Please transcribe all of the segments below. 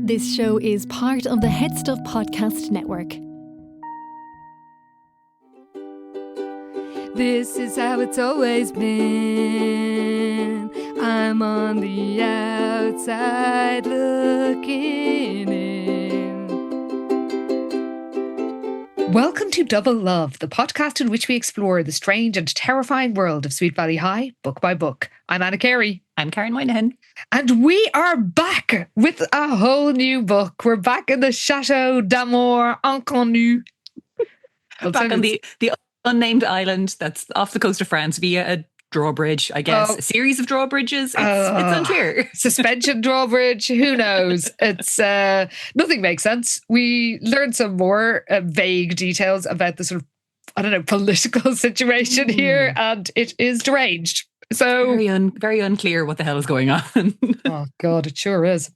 This show is part of the HeadStuff Podcast Network. This is how it's always been. I'm on the outside looking in. Welcome to Double Love, the podcast in which we explore the strange and terrifying world of Sweet Valley High, book by book. I'm Anna Carey. I'm Karen Moynihan. And we are back with a whole new book. We're back in the Château d'Amour Inconnu. Back on the unnamed island that's off the coast of France via a drawbridge, I guess. A series of drawbridges. It's unclear. Suspension drawbridge. Who knows? It's nothing makes sense. We learned some more vague details about the sort of, political situation here, and it is deranged. So very unclear what the hell is going on. Oh God, it sure is.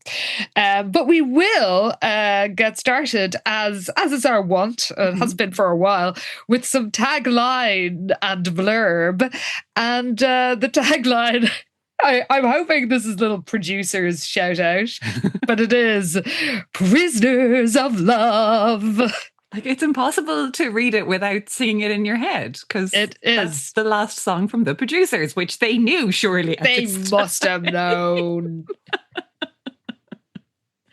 But we will get started as is our wont, has been for a while, with some tagline and blurb. And the tagline, I'm hoping this is little producer's shout out, but it is Prisoners of Love. Like, it's impossible to read it without singing it in your head, because that's the last song from the producers, which they knew, surely. They must have known.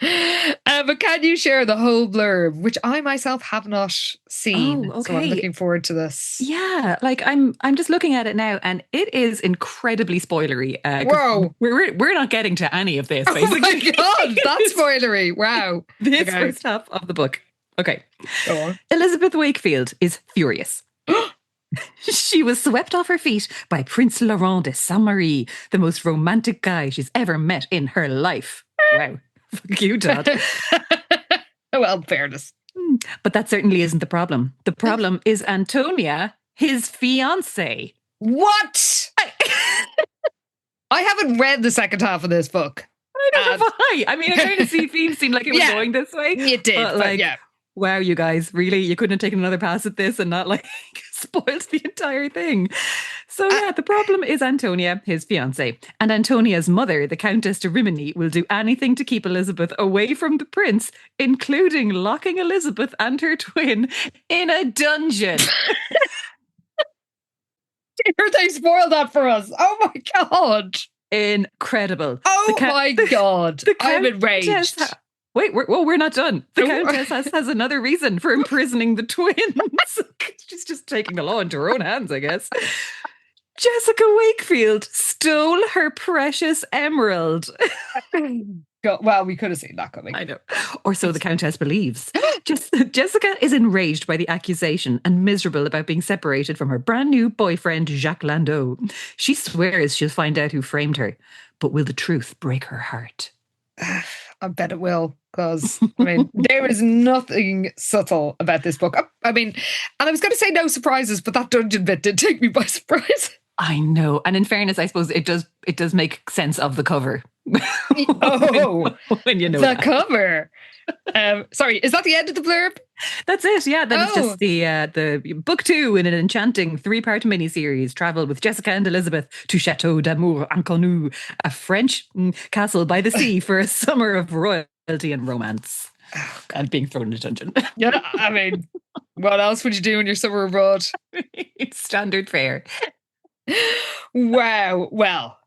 But can you share the whole blurb, which I myself have not seen? Oh, okay. So I'm looking forward to this. Yeah, like I'm just looking at it now, and it is incredibly spoilery. Whoa, we're not getting to any of this. Basically. Oh my God, that's spoilery! Wow, this first half of the book. Okay. Go on. Elizabeth Wakefield is furious. She was swept off her feet by Prince Laurent de Saint-Marie, the most romantic guy she's ever met in her life. Wow. Fuck you, Todd. Well, fairness. But that certainly isn't the problem. The problem is Antonia, his fiancée. What? I haven't read the second half of this book. I don't know why. I mean, I kind of seemed like it was going this way. It did, but yeah. Wow, you guys, really? You couldn't have taken another pass at this and not spoiled the entire thing. So yeah, the problem is Antonia, his fiancée. And Antonia's mother, the Countess de Rimini, will do anything to keep Elizabeth away from the prince, including locking Elizabeth and her twin in a dungeon. They spoiled that for us. Oh my God. Incredible. Oh my God. I'm enraged. Wait, we're not done. The Countess has another reason for imprisoning the twins. She's just taking the law into her own hands, I guess. Jessica Wakefield stole her precious emerald. Well, we could have seen that coming. I know. Or so the Countess believes. Jessica is enraged by the accusation and miserable about being separated from her brand new boyfriend, Jacques Landau. She swears she'll find out who framed her. But will the truth break her heart? I bet it will, because, there is nothing subtle about this book. I was going to say no surprises, but that dungeon bit did take me by surprise. I know. And in fairness, I suppose it does make sense of the cover. When you know the cover. Sorry, is that the end of the blurb? That's it, yeah. That is just the book 2 in an enchanting 3-part miniseries. Travel with Jessica and Elizabeth to Château d'Amour Inconnu, a French castle by the sea for a summer of royalty and romance. And being thrown in a dungeon. Yeah, what else would you do in your summer abroad? It's standard fare. Wow. Well,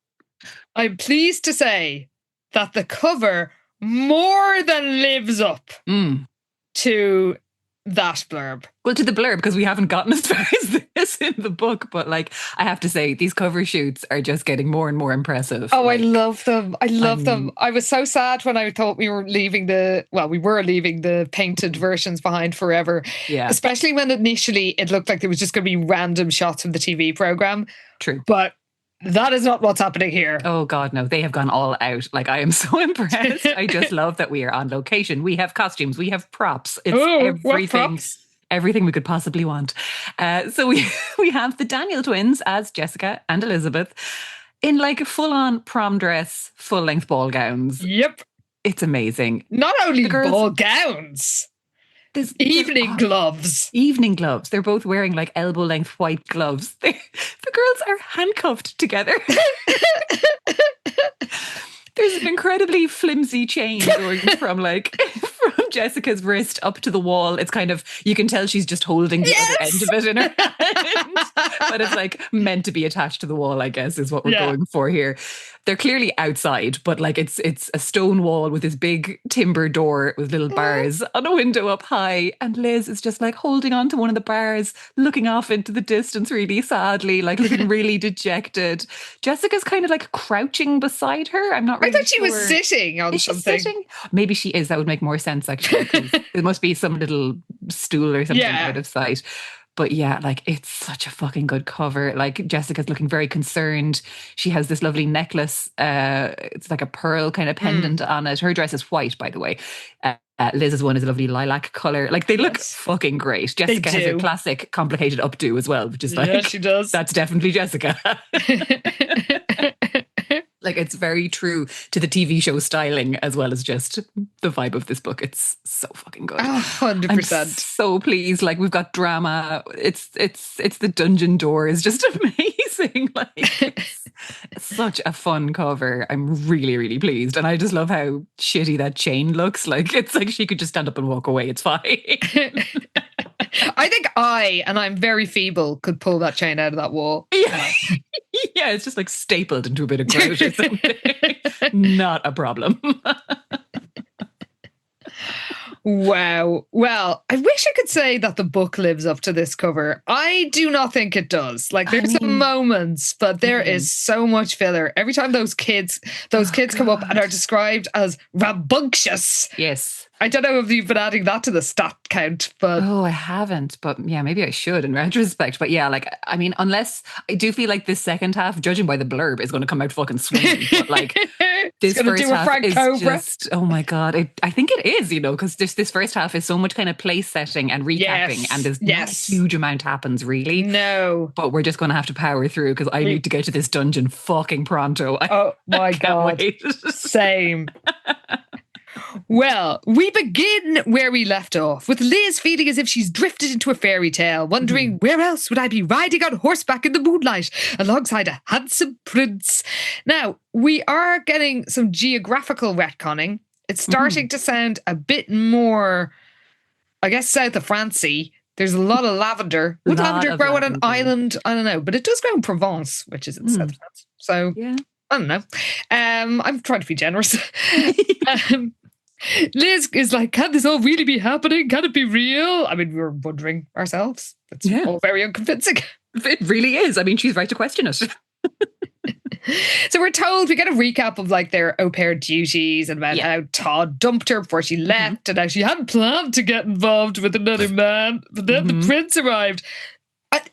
I'm pleased to say that the cover more than lives up to that blurb. Well, to the blurb, because we haven't gotten as far as this in the book. But I have to say, these cover shoots are just getting more and more impressive. Oh, I love them. I love them. I was so sad when I thought we were leaving the painted versions behind forever. Yeah. Especially when initially it looked like there was just going to be random shots from the TV program. True. But that is not what's happening here. Oh God, no. They have gone all out. I am so impressed. I just love that we are on location. We have costumes. We have props. It's everything. Props? Everything we could possibly want. So we have the Daniel twins as Jessica and Elizabeth in full-on prom dress, full-length ball gowns. Yep. It's amazing. Not only ball gowns. There's evening gloves. Evening gloves. They're both wearing elbow-length white gloves. The girls are handcuffed together. There's an incredibly flimsy chain going from Jessica's wrist up to the wall. It's kind of, you can tell she's just holding the other end of it in her hand. But it's like meant to be attached to the wall, I guess, is what we're going for here. They're clearly outside, but like it's a stone wall with this big timber door with little bars on a window up high. And Liz is just like holding on to one of the bars, looking off into the distance really sadly, like looking really dejected. Jessica's kind of like crouching beside her. I'm not really I thought she sure. was sitting on something. She sitting? Maybe she is. That would make more sense, actually. It must be some little stool or something out of sight. But yeah, like it's such a fucking good cover. Like Jessica's looking very concerned. She has this lovely necklace. It's like a pearl kind of pendant on it. Her dress is white, by the way. Liz's one is a lovely lilac colour. Like they look fucking great. Jessica has a classic complicated updo as well, which is like, she does. That's definitely Jessica. Like it's very true to the TV show styling as well as just the vibe of this book. It's so fucking good. 100%. I'm so pleased. Like we've got drama. It's the dungeon door is just amazing. Like it's such a fun cover. I'm really, really pleased. And I just love how shitty that chain looks. Like it's like she could just stand up and walk away. It's fine. I think and I'm very feeble, could pull that chain out of that wall. Yeah. Yeah, it's just like stapled into a bit of grout or something. Not a problem. Wow. Well, I wish I could say that the book lives up to this cover. I do not think it does. Like there's some moments, but there is so much filler. Every time those kids come up and are described as rambunctious. Yes. I don't know if you've been adding that to the stat count, but... Oh, I haven't. But yeah, maybe I should in retrospect. But yeah, like, I mean, unless I do feel like this second half, judging by the blurb, is going to come out fucking swinging. But like, this first half is just, oh my God. I think it is, because this first half is so much kind of place setting and recapping. And there's not a huge amount happens, really. No. But we're just going to have to power through because I need to get to this dungeon fucking pronto. Oh my God. Wait. Same. Well, we begin where we left off, with Liz feeling as if she's drifted into a fairy tale, wondering where else would I be riding on horseback in the moonlight alongside a handsome prince. Now, we are getting some geographical retconning. It's starting to sound a bit more, I guess, south of France-y. There's a lot of lavender. Would lavender grow on an island? I don't know, but it does grow in Provence, which is in south of France. So, yeah. I don't know. I'm trying to be generous. Liz is like, can this all really be happening? Can it be real? I mean, we were wondering ourselves. It's all very unconvincing. It really is. I mean, she's right to question it. So we're told, we get a recap of like their au pair duties and about how Todd dumped her before she left and how she hadn't planned to get involved with another man. But then the prince arrived.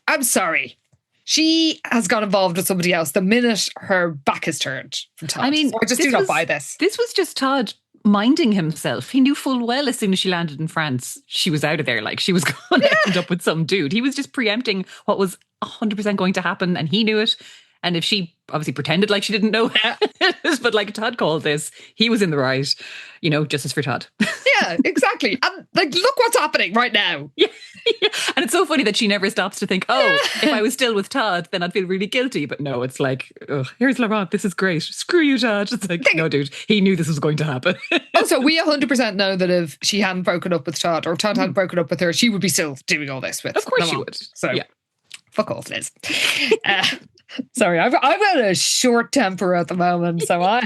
I'm sorry. She has got involved with somebody else the minute her back is turned from Todd. I mean, so I just do not buy this. This was just Todd minding himself. He knew full well as soon as she landed in France, she was out of there. Like she was going to end up with some dude. He was just preempting what was 100% going to happen, and he knew it. And if she obviously pretended like she didn't know it, but like Todd called this, he was in the right. Justice for Todd. Yeah, exactly. And like, look what's happening right now. Yeah. And it's so funny that she never stops to think, if I was still with Todd, then I'd feel really guilty. But no, it's like, here's Laurent. This is great. Screw you, Todd. It's like, no, dude, he knew this was going to happen. Also, we 100% know that if she hadn't broken up with Todd, or Todd hadn't broken up with her, she would be still doing all this with Of course Laurent. She would. So, fuck off, Liz. Sorry, I've got a short temper at the moment, so I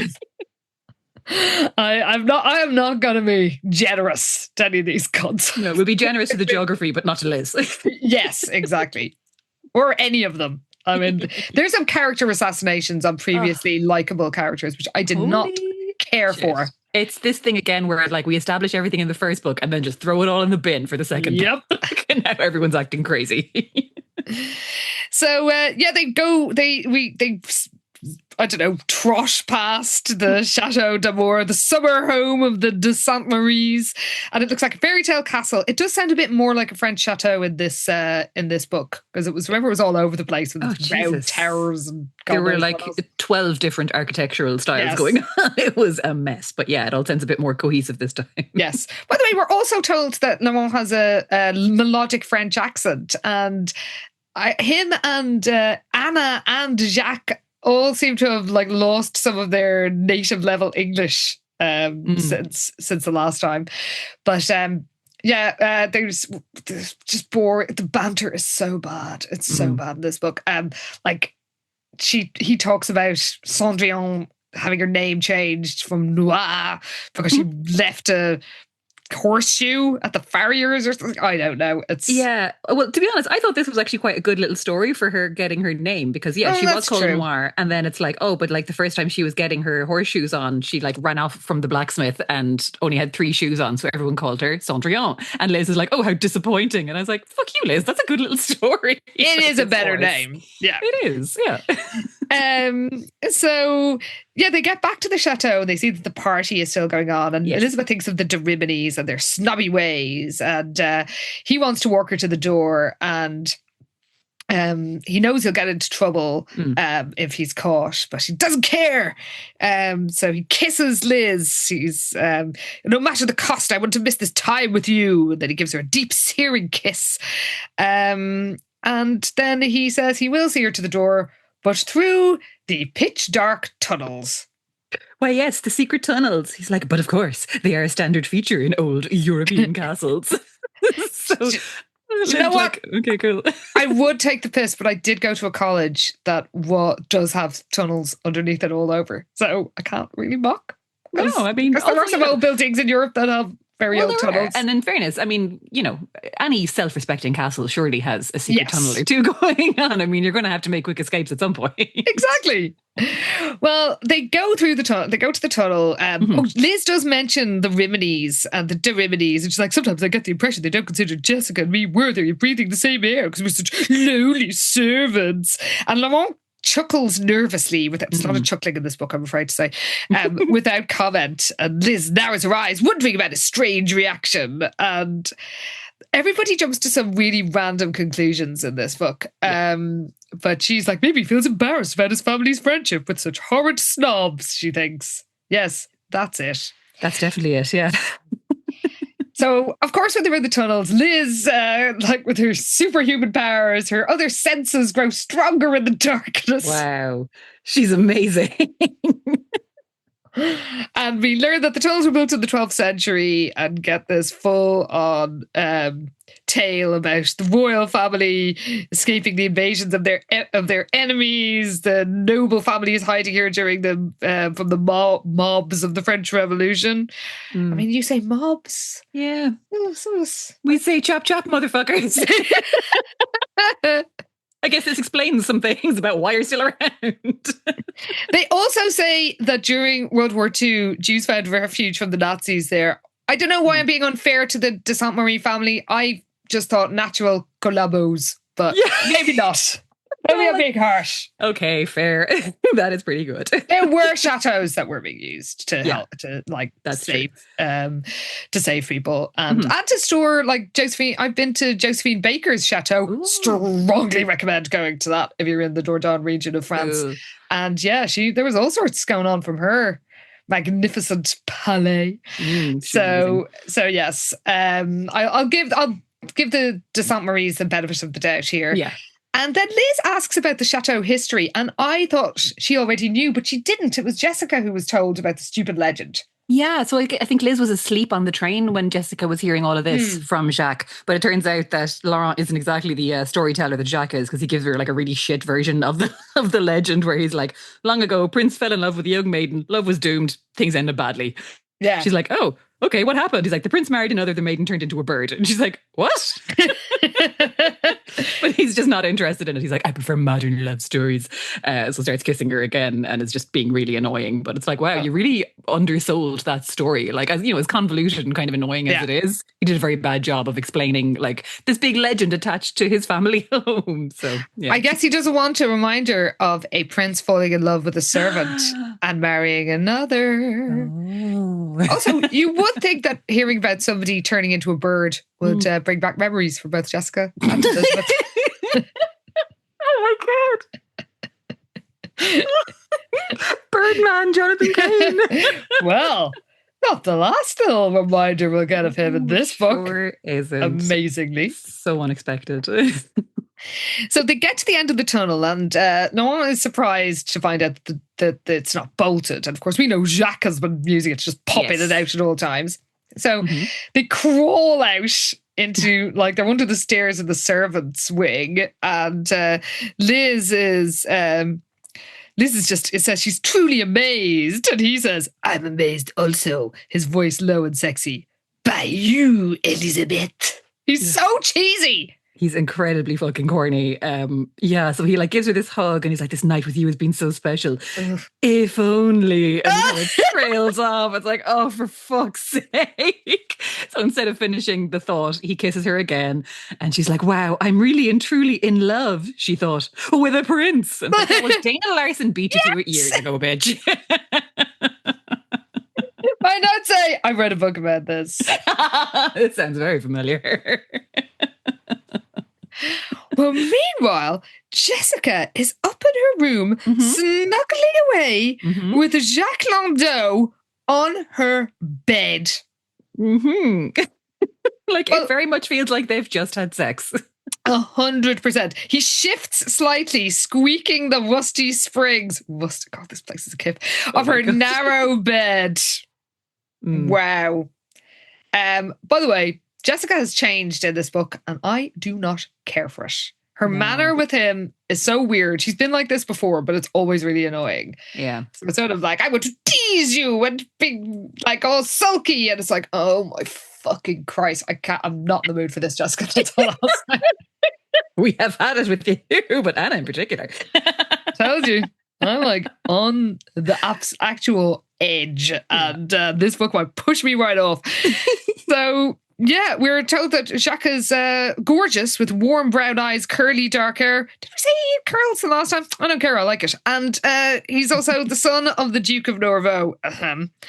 am not going to be generous to any of these cunts. No, we'll be generous to the geography, but not to Liz. Yes, exactly. Or any of them. I mean, there's some character assassinations on previously likable characters, which I did not care for. It's this thing again where like we establish everything in the first book and then just throw it all in the bin for the second book. And now everyone's acting crazy. So they I don't know, trot past the Château d'Amour, the summer home of the de Saint Maries, and it looks like a fairy tale castle. It does sound a bit more like a French chateau in this book, because it was all over the place with round towers and there were like 12 different architectural styles going on. It was a mess, but yeah, it all sounds a bit more cohesive this time. Yes. By the way, we're also told that Laurent has a melodic French accent, and him and Anna and Jacques all seem to have like lost some of their native level English since the last time. But there's just boring. The banter is so bad. It's so bad in this book. Like he talks about Cendrillon having her name changed from Noir because she left a horseshoe at the farrier's or something. I don't know. Well, to be honest, I thought this was actually quite a good little story for her getting her name, because she was called Noir, and then it's like, but like the first time she was getting her horseshoes on, she like ran off from the blacksmith and only had 3 shoes on, so everyone called her Cendrillon. And Liz is like, oh, how disappointing. And I was like, fuck you, Liz, that's a good little story. It is a better name. Yeah, it is. Yeah. So they get back to the chateau and they see that the party is still going on, and Elizabeth thinks of the de Riminies and their snobby ways, and he wants to walk her to the door, and he knows he'll get into trouble if he's caught, but he doesn't care. So he kisses Liz. He's no matter the cost, I want to miss this time with you. And then he gives her a deep, searing kiss. And then he says he will see her to the door, but through the pitch dark tunnels. Why, yes, the secret tunnels. He's like, but of course, they are a standard feature in old European castles. So, do you know what? Okay, cool. I would take the piss, but I did go to a college that does have tunnels underneath it all over. So I can't really mock. No, I mean, because there are some old buildings in Europe that have very old tunnels. And in fairness, I mean, any self-respecting castle surely has a secret tunnel or two going on. I mean, you're going to have to make quick escapes at some point. Exactly. Well, they go through the tunnel. They go to the tunnel. Liz does mention the Riminies and the de Riminies, and she's like, sometimes I get the impression they don't consider Jessica and me worthy of breathing the same air because we're such lowly servants. And Laurent chuckles nervously it's not a chuckling in this book, I'm afraid to say, without comment. And Liz narrows her eyes, wondering about a strange reaction. And everybody jumps to some really random conclusions in this book. But she's like, maybe he feels embarrassed about his family's friendship with such horrid snobs, she thinks. Yes, that's it. That's definitely it, yeah. So, of course, when they're in the tunnels, Liz, like with her superhuman powers, her other senses grow stronger in the darkness. Wow. She's amazing. And we learn that the tunnels were built in the 12th century and get this full-on tale about the royal family escaping the invasions of their enemies. The noble family is hiding here during from the mobs of the French Revolution. I mean, you say mobs? Yeah. We say chop chop, motherfuckers. I guess this explains some things about why you're still around. They also say that during World War II, Jews found refuge from the Nazis there. I don't know why I'm being unfair to the de Saint-Marie family. I just thought natural collabos, but maybe not. Maybe I'm being harsh. Okay, fair. That is pretty good. There were chateaus that were being used to help to save people and to store like Josephine. I've been to Josephine Baker's chateau. Ooh. Strongly recommend going to that if you're in the Dordogne region of France. Ooh. And there was all sorts going on from her magnificent palais. So yes, I'll give the de Saint-Marie's the benefit of the doubt here. Yeah. And then Liz asks about the chateau history, and I thought she already knew, but she didn't. It was Jessica who was told about the stupid legend. Yeah, so I think Liz was asleep on the train when Jessica was hearing all of this from Jacques. But it turns out that Laurent isn't exactly the storyteller that Jacques is, because he gives her like a really shit version of the legend, where he's like, long ago, Prince fell in love with a young maiden. Love was doomed. Things ended badly. Yeah. She's like, oh, okay, what happened? He's like, the prince married another, the maiden turned into a bird. And she's like, what? But he's just not interested in it. He's like, I prefer modern love stories. So starts kissing her again and is just being really annoying. But it's like, wow, you really undersold that story. Like, as convoluted and kind of annoying as it is, he did a very bad job of explaining like this big legend attached to his family home. So yeah. I guess he doesn't want a reminder of a prince falling in love with a servant and marrying another. Oh. Also, you would think that hearing about somebody turning into a bird would bring back memories for both Jessica and Elizabeth. Oh my God. Birdman, Jonathan Cain. Well, not the last little reminder we'll get of him in this book. Sure isn't. Amazingly. So unexpected. So they get to the end of the tunnel, and no one is surprised to find out that it's not bolted. And of course, we know Jacques has been using it to just pop in and out at all times. So they crawl out into, like, they're under the stairs of the servants' wing, and Liz is just, it says she's truly amazed, and he says, "I'm amazed also," his voice low and sexy, "by you, Elizabeth." He's so cheesy. He's incredibly fucking corny. So he like gives her this hug and he's like, "This night with you has been so special. If only." And it trails off. It's like, oh, for fuck's sake. So instead of finishing the thought, he kisses her again. And she's like, "Wow, I'm really and truly in love," she thought, "with a prince." And like, well, Dana Larson beat you to it years ago, bitch. Why not say, "I read a book about this"? It sounds very familiar. Well, meanwhile, Jessica is up in her room, snuggling away with Jacques Landau on her bed. Like, it very much feels like they've just had sex. 100%. He shifts slightly, squeaking the rusty springs. God, this place is a kip. Of her narrow bed. Wow. By the way, Jessica has changed in this book, and I do not care for it. Her manner with him is so weird. She's been like this before, but it's always really annoying. Yeah. So it's sort of like, "I want to tease you," and be like all sulky, and it's like, oh my fucking Christ, I'm not in the mood for this, Jessica. That's all I'll say. We have had it with you, but Anna in particular. Told you. I'm like on the actual edge, and this book might push me right off. So, yeah, we're told that Jacques is gorgeous with warm brown eyes, curly dark hair. Did we say he had curls the last time? I don't care, I like it. And he's also the son of the Duke of Norveaux.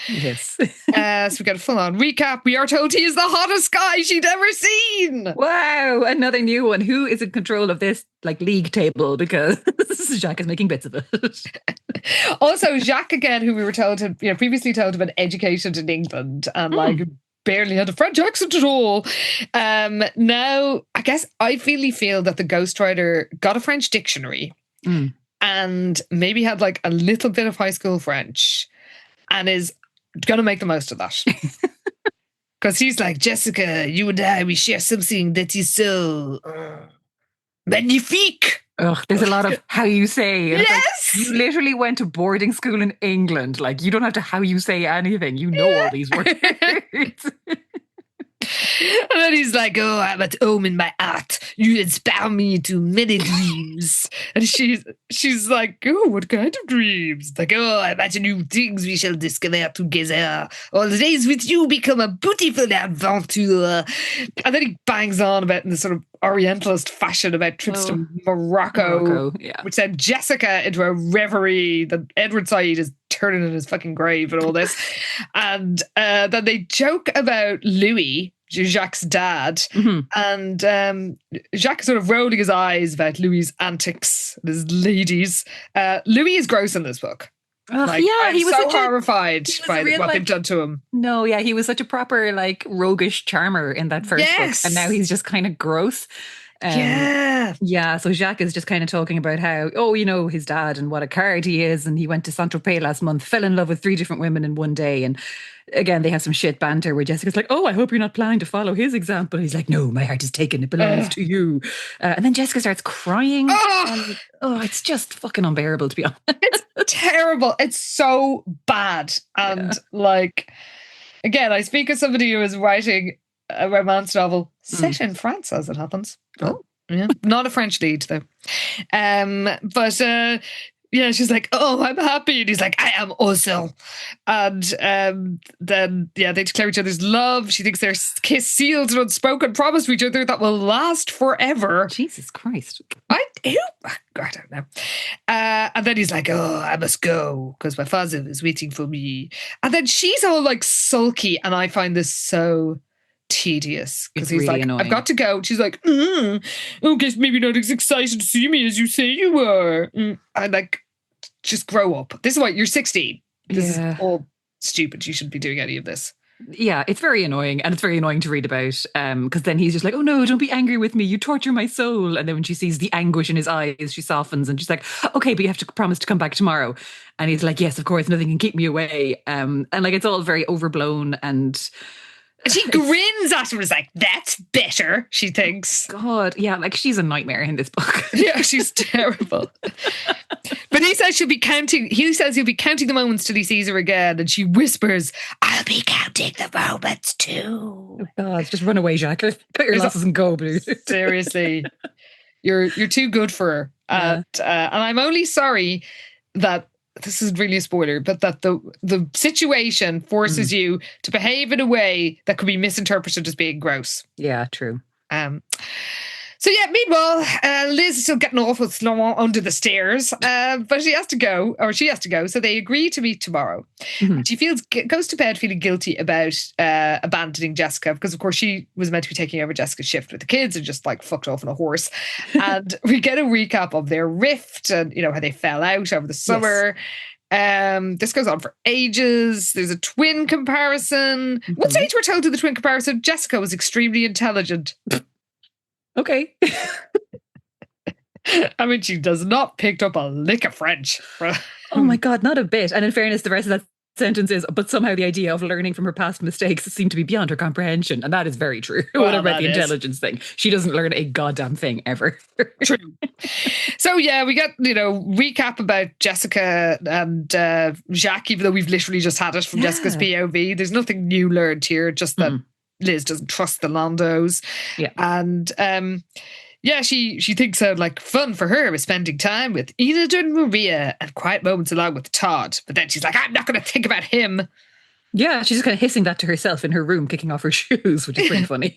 Yes. So we get a full-on recap. We are told he is the hottest guy she'd ever seen. Wow, another new one. Who is in control of this like league table? Because Jacques is making bits of it. Also, Jacques again, who we were told had, previously told, had been educated in England and like barely had a French accent at all. Now, I guess I really feel that the ghostwriter got a French dictionary and maybe had like a little bit of high school French and is going to make the most of that. Because he's like, "Jessica, you and I, we share something that is so magnifique." There's a lot of how you say. And yes! Like, you literally went to boarding school in England. Like, you don't have to how you say anything. You know all these words. And then he's like, "Oh, I'm at home in my art. You inspire me to many dreams." And she's like, "Oh, what kind of dreams?" Like, "Oh, I imagine new things we shall discover together. All the days with you become a beautiful adventure." And then he bangs on about in this sort of Orientalist fashion about trips to Morocco, which sent Jessica into a reverie that Edward Said is turning in his fucking grave and all this. And then they joke about Louis, Jacques' dad, and Jacques is sort of rolling his eyes about Louis' antics and his ladies. Louis is gross in this book. He was so horrified by what they've done to him. No, yeah, he was such a proper like roguish charmer in that first book, and now he's just kind of gross. So Jacques is just kind of talking about how, his dad and what a card he is, and he went to Saint-Tropez last month, fell in love with 3 different women in one day, and again they have some shit banter where Jessica's like, "Oh, I hope you're not planning to follow his example." He's like, "No, my heart is taken, it belongs to you." And then Jessica starts crying. And, it's just fucking unbearable, to be honest. It's terrible. It's so bad. And again, I speak as somebody who is writing a romance novel set in France as it happens. Yeah, not a French lead though. She's like, "Oh, I'm happy," and he's like, "I am also." And then they declare each other's love. She thinks their kiss seals an unspoken promise to each other that will last forever. Jesus Christ! I don't know. And then he's like, "Oh, I must go because my father is waiting for me." And then she's all like sulky, and I find this so tedious because he's really like, annoying. "I've got to go." She's like, "I guess maybe not as excited to see me as you say you are." I'm like, just grow up. This is what you're 16. This is all stupid. You shouldn't be doing any of this. Yeah, it's very annoying, and it's very annoying to read about because then he's just like, oh no, don't be angry with me, you torture my soul. And then when she sees the anguish in his eyes, she softens and she's like, okay, but you have to promise to come back tomorrow. And he's like, yes, of course, nothing can keep me away. And like, it's all very overblown, and she grins at him and is like, that's better, she thinks. God, yeah, like she's a nightmare in this book. Yeah, she's terrible. But he says he'll be counting the moments till he sees her again, and she whispers, I'll be counting the moments too. Oh God, just run away, Jacques. Put your losses and go, Blue. Seriously. You're too good for her. Yeah. And I'm only sorry that this is really a spoiler, but that the situation forces you to behave in a way that could be misinterpreted as being gross. Yeah, true. So yeah, meanwhile, Liz is still getting off with Laurent under the stairs, but she has to go, so they agree to meet tomorrow. And she goes to bed feeling guilty about abandoning Jessica, because of course she was meant to be taking over Jessica's shift with the kids and just like fucked off on a horse. And we get a recap of their rift and, how they fell out over the summer. Yes. This goes on for ages. There's a twin comparison. What stage we're told to the twin comparison? Jessica was extremely intelligent. Okay. I mean, she does not pick up a lick of French. Oh my God, not a bit. And in fairness, the rest of that sentence is, but somehow the idea of learning from her past mistakes seemed to be beyond her comprehension. And that is very true. Well, what about the intelligence thing? She doesn't learn a goddamn thing ever. True. So yeah, we get, recap about Jessica and Jacques, even though we've literally just had it from Jessica's POV. There's nothing new learned here, just that Liz doesn't trust the Landos. Yeah. And she thinks that like fun for her is spending time with Enid and Maria and quiet moments along with Todd. But then she's like, I'm not going to think about him. Yeah, she's just kind of hissing that to herself in her room, kicking off her shoes, which is pretty funny.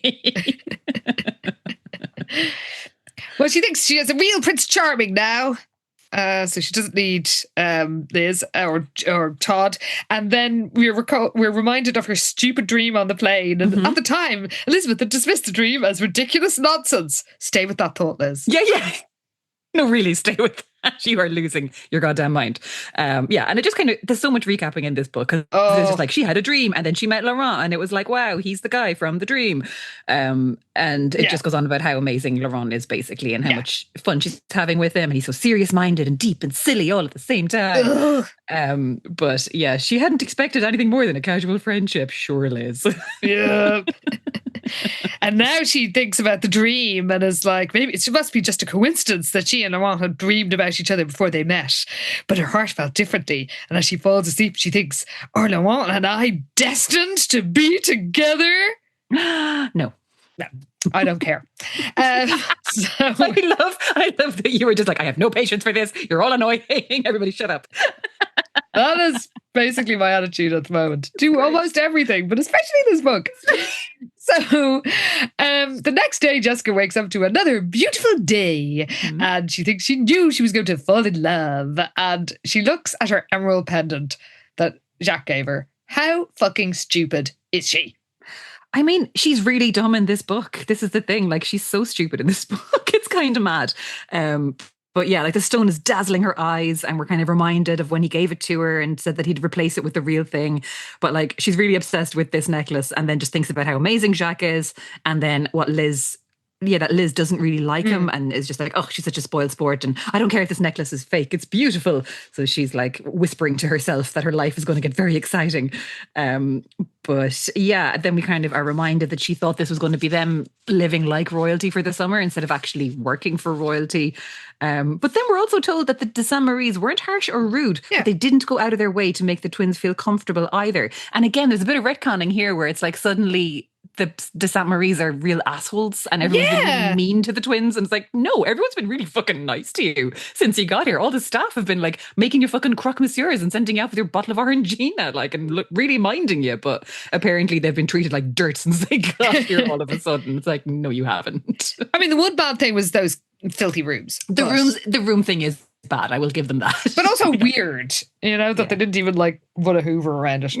Well, she thinks she has a real Prince Charming now. So she doesn't need Liz or Todd. And then we're reminded of her stupid dream on the plane. And at the time, Elizabeth had dismissed the dream as ridiculous nonsense. Stay with that thought, Liz. Yeah. No, really, stay with that. You are losing your goddamn mind. And it just kind of, there's so much recapping in this book. It's just like, she had a dream and then she met Laurent and it was like, wow, he's the guy from the dream. And it just goes on about how amazing Laurent is basically and how much fun she's having with him. And he's so serious-minded and deep and silly all at the same time. But yeah, she hadn't expected anything more than a casual friendship. Sure, Liz. Yeah. And now she thinks about the dream and is like, maybe it must be just a coincidence that she and Laurent had dreamed about each other before they met. But her heart felt differently. And as she falls asleep, she thinks, are Laurent and I destined to be together? No, I don't care. I love that you were just like, I have no patience for this. You're all annoying. Everybody shut up. That is basically my attitude at the moment to almost everything, but especially this book. So the next day, Jessica wakes up to another beautiful day and she thinks she knew she was going to fall in love. And she looks at her emerald pendant that Jacques gave her. How fucking stupid is she? I mean, she's really dumb in this book. This is the thing. Like, she's so stupid in this book. It's kind of mad. But yeah, like the stone is dazzling her eyes and we're kind of reminded of when he gave it to her and said that he'd replace it with the real thing. But like, she's really obsessed with this necklace and then just thinks about how amazing Jacques is. And then that Liz doesn't really like him and is just like, oh, she's such a spoiled sport. And I don't care if this necklace is fake. It's beautiful. So she's like whispering to herself that her life is going to get very exciting. But yeah, then we kind of are reminded that she thought this was going to be them living like royalty for the summer instead of actually working for royalty. But then we're also told that the de Saint-Marys weren't harsh or rude, but they didn't go out of their way to make the twins feel comfortable either. And again, there's a bit of retconning here where it's like suddenly the de Saint-Marys are real assholes and everyone's been really mean to the twins. And it's like, no, everyone's been really fucking nice to you since you got here. All the staff have been like making you fucking croque monsieurs and sending you out with your bottle of Orangina, like, and really minding you. But apparently they've been treated like dirt since they got here all of a sudden. It's like, no, you haven't. I mean, the one bad thing was those filthy rooms. The room thing is bad. I will give them that. But also weird, that they didn't even like put a Hoover around it.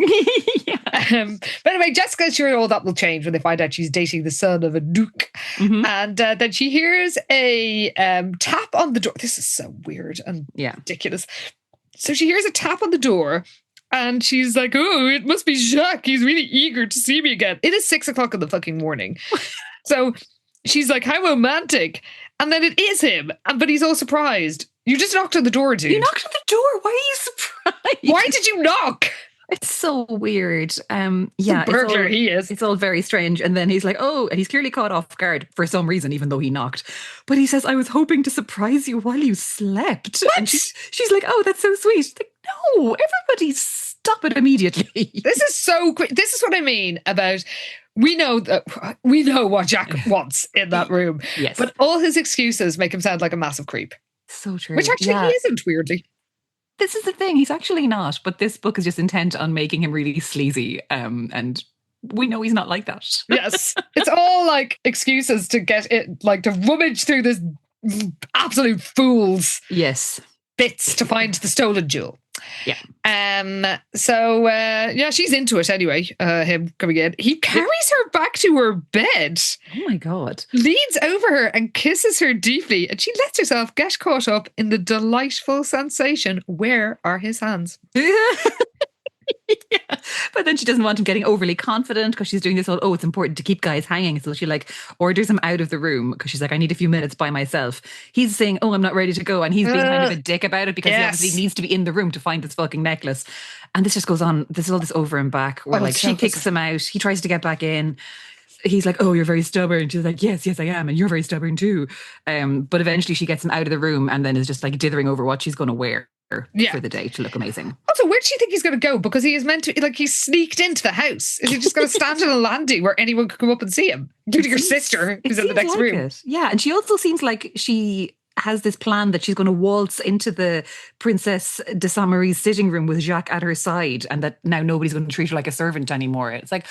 But anyway, Jessica's sure all that will change when they find out she's dating the son of a duke. And then she hears a tap on the door. This is so weird and ridiculous. So she hears a tap on the door And she's like, oh, it must be Jacques. He's really eager to see me again. It is 6 o'clock in the fucking morning. So she's like, how romantic. And then it is him. But he's all surprised. You just knocked on the door, dude. You knocked on the door. Why are you surprised? Why did you knock? It's so weird. Yeah, Burglar he is. It's all very strange. And then he's like, oh, and he's clearly caught off guard for some reason, even though he knocked. But he says, I was hoping to surprise you while you slept. What? And she's like, oh, that's so sweet. Like, no, everybody stop it immediately. This is so quick. This is what I mean about we know what Jacques wants in that room. Yes. But all his excuses make him sound like a massive creep. So true. Which actually he isn't, weirdly. This is the thing. He's actually not. But this book is just intent on making him really sleazy. And we know he's not like that. Yes. It's all like excuses to get it, like to rummage through this absolute fool's Yes. bits to find the stolen jewel. Yeah. So she's into it anyway, him coming in. He carries her back to her bed. Oh my God. Leans over her and kisses her deeply, and she lets herself get caught up in the delightful sensation. Where are his hands? Yeah. But then she doesn't want him getting overly confident because she's doing this whole, it's important to keep guys hanging. So she like orders him out of the room because she's like, I need a few minutes by myself. He's saying, I'm not ready to go. And he's being kind of a dick about it because he obviously needs to be in the room to find this fucking necklace. And this just goes on. This is all this over and back where like she kicks him out. He tries to get back in. He's like, oh, you're very stubborn. She's like, yes, I am. And you're very stubborn too. But eventually she gets him out of the room and then is just like dithering over what she's going to wear for the day to look amazing. Also, where do you think he's going to go? Because he is meant to, like, he's sneaked into the house. Is he just going to stand on a landing where anyone could come up and see him, including your sister who's in the next room? Yeah, and she also seems like she has this plan that she's going to waltz into the Princess de Saint-Marie's sitting room with Jacques at her side, and that now nobody's going to treat her like a servant anymore. It's like,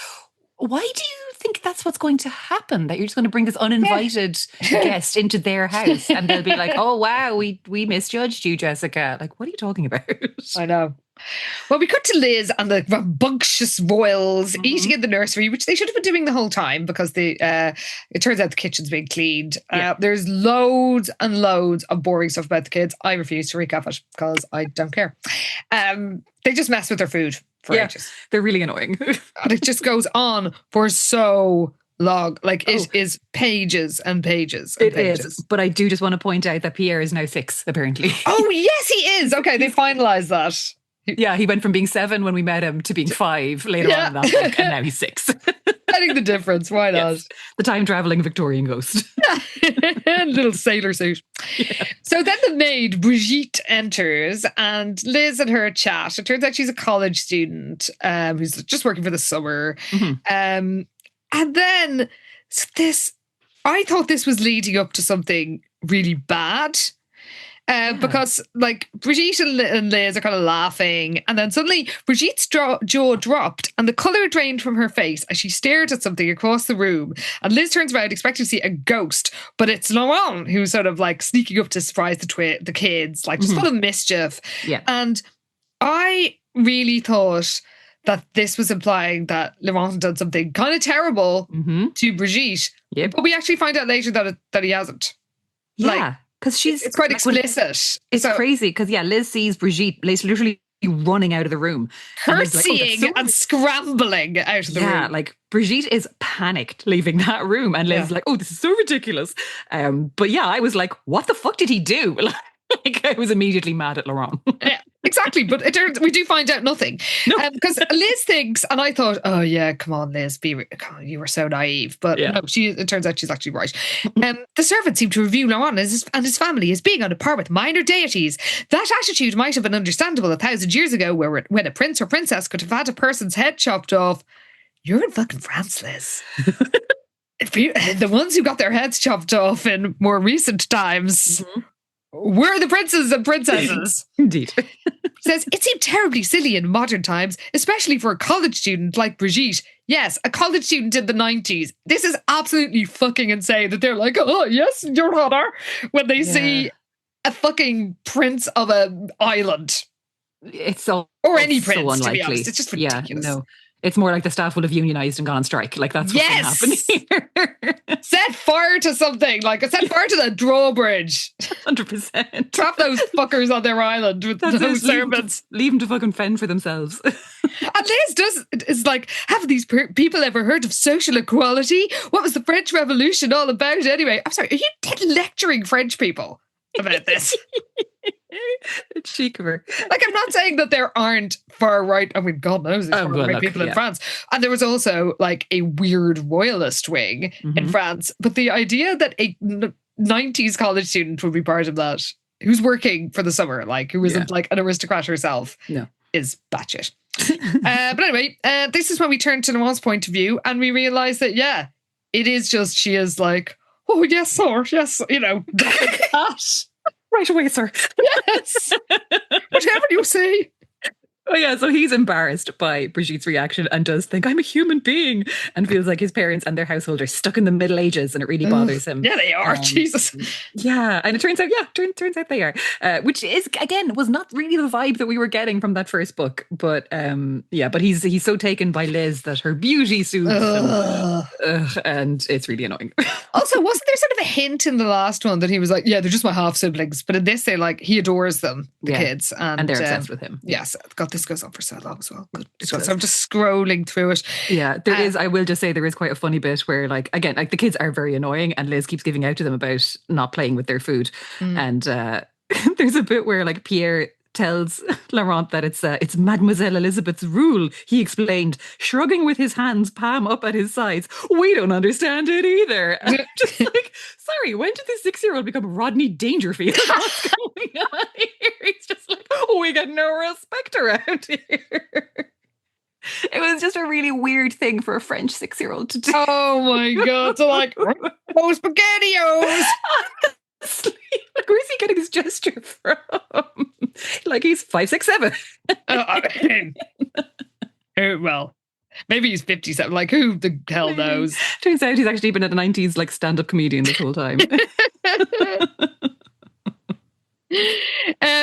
why do you think that's what's going to happen? That you're just going to bring this uninvited guest into their house and they'll be like, oh, wow, we misjudged you, Jessica. Like, what are you talking about? I know. Well, we cut to Liz and the rambunctious royals eating in the nursery, which they should have been doing the whole time because it turns out the kitchen's being cleaned. There's loads and loads of boring stuff about the kids. I refuse to recap it because I don't care. They just mess with their food for ages. They're really annoying. And it just goes on for so long. Like it is pages and pages and pages. Is, but I do just want to point out that Pierre is now 6, apparently. Oh, yes, he is. Okay, they finalised that. Yeah, he went from being 7 when we met him to being 5 later on in that book, and now he's 6. I think the difference. Why not? Yes. The time-travelling Victorian ghost. Little sailor suit. Yeah. So then the maid, Brigitte, enters and Liz and her chat. It turns out she's a college student who's just working for the summer. And then I thought this was leading up to something really bad. Because like Brigitte and Liz are kind of laughing, and then suddenly Brigitte's jaw dropped and the colour drained from her face as she stared at something across the room, and Liz turns around expecting to see a ghost, but it's Laurent who's sort of like sneaking up to surprise the kids, like just full of mischief. And I really thought that this was implying that Laurent had done something kind of terrible to Brigitte, but we actually find out later that he hasn't. Because it's quite explicit. It's crazy because Liz sees Brigitte literally running out of the room, curtsying and scrambling out of the room. Yeah, like Brigitte is panicked leaving that room, and Liz is like, "Oh, this is so ridiculous." But I was like, "What the fuck did he do?" Like I was immediately mad at Laurent. Yeah, exactly. But it turns we do find out nothing. Because Liz thinks, and I thought, oh yeah, come on, Liz, you were so naive. But no, it turns out she's actually right. The servants seem to review Laurent and his family as being on a par with minor deities. That attitude might have been understandable 1,000 years ago, when a prince or princess could have had a person's head chopped off. You're in fucking France, Liz. The ones who got their heads chopped off in more recent times. We're the princes and princesses. Indeed. Says, it seemed terribly silly in modern times, especially for a college student like Brigitte. Yes, a college student in the 90s. This is absolutely fucking insane that they're like, oh, yes, your honor, when they see a fucking prince of an island. It's so Or any prince, so unlikely. to be honest. It's just ridiculous. It's more like the staff will have unionized and gone on strike. Like that's what's happening here. Set fire to something. Like set fire to the drawbridge. 100%. Trap those fuckers on their island with no servants. Leave them to fucking fend for themselves. And Liz is like, have these people ever heard of social equality? What was the French Revolution all about anyway? I'm sorry, are you lecturing French people about this? It's chic of her. Like, I'm not saying that there aren't far right. I mean, God knows there's far right people in France. And there was also like a weird royalist wing in France. But the idea that a 90s college student would be part of that, who's working for the summer, like who isn't like an aristocrat herself, is batshit. But anyway, this is when we turn to Laurent's point of view and we realise that, it is just, she is like, oh, yes, sir, yes, that. Right away, sir. Yes. Whatever you say. Oh yeah, so he's embarrassed by Brigitte's reaction and does think, I'm a human being, and feels like his parents and their household are stuck in the Middle Ages and it really bothers him. Yeah, they are, Jesus. Yeah, and it turns out, turns out they are. Which is, again, was not really the vibe that we were getting from that first book. But but he's so taken by Liz that her beauty soothes him. And it's really annoying. Also, wasn't there sort of a hint in the last one that he was like, yeah, they're just my half siblings. But in this, he adores them, the kids. And they're obsessed with him. Yes. God, this goes on for so long as well. So I'm just scrolling through it. Yeah, there is, I will just say, there is quite a funny bit where, like, again, like the kids are very annoying and Liz keeps giving out to them about not playing with their food. And there's a bit where, like, Pierre tells Laurent that it's Mademoiselle Elizabeth's rule, he explained, shrugging with his hands palm up at his sides. We don't understand it either. And I'm just like, sorry, when did this 6-year-old become Rodney Dangerfield? What's going on here? He's just like, we get no respect around here. It was just a really weird thing for a French 6-year-old to do. Oh my God. So like, oh, SpaghettiOs. Like, where's he getting this gesture from? Like he's 5, 6, 7. Well, maybe he's 57. Like, who the hell knows? Turns out he's actually been a 90s like stand-up comedian this whole time.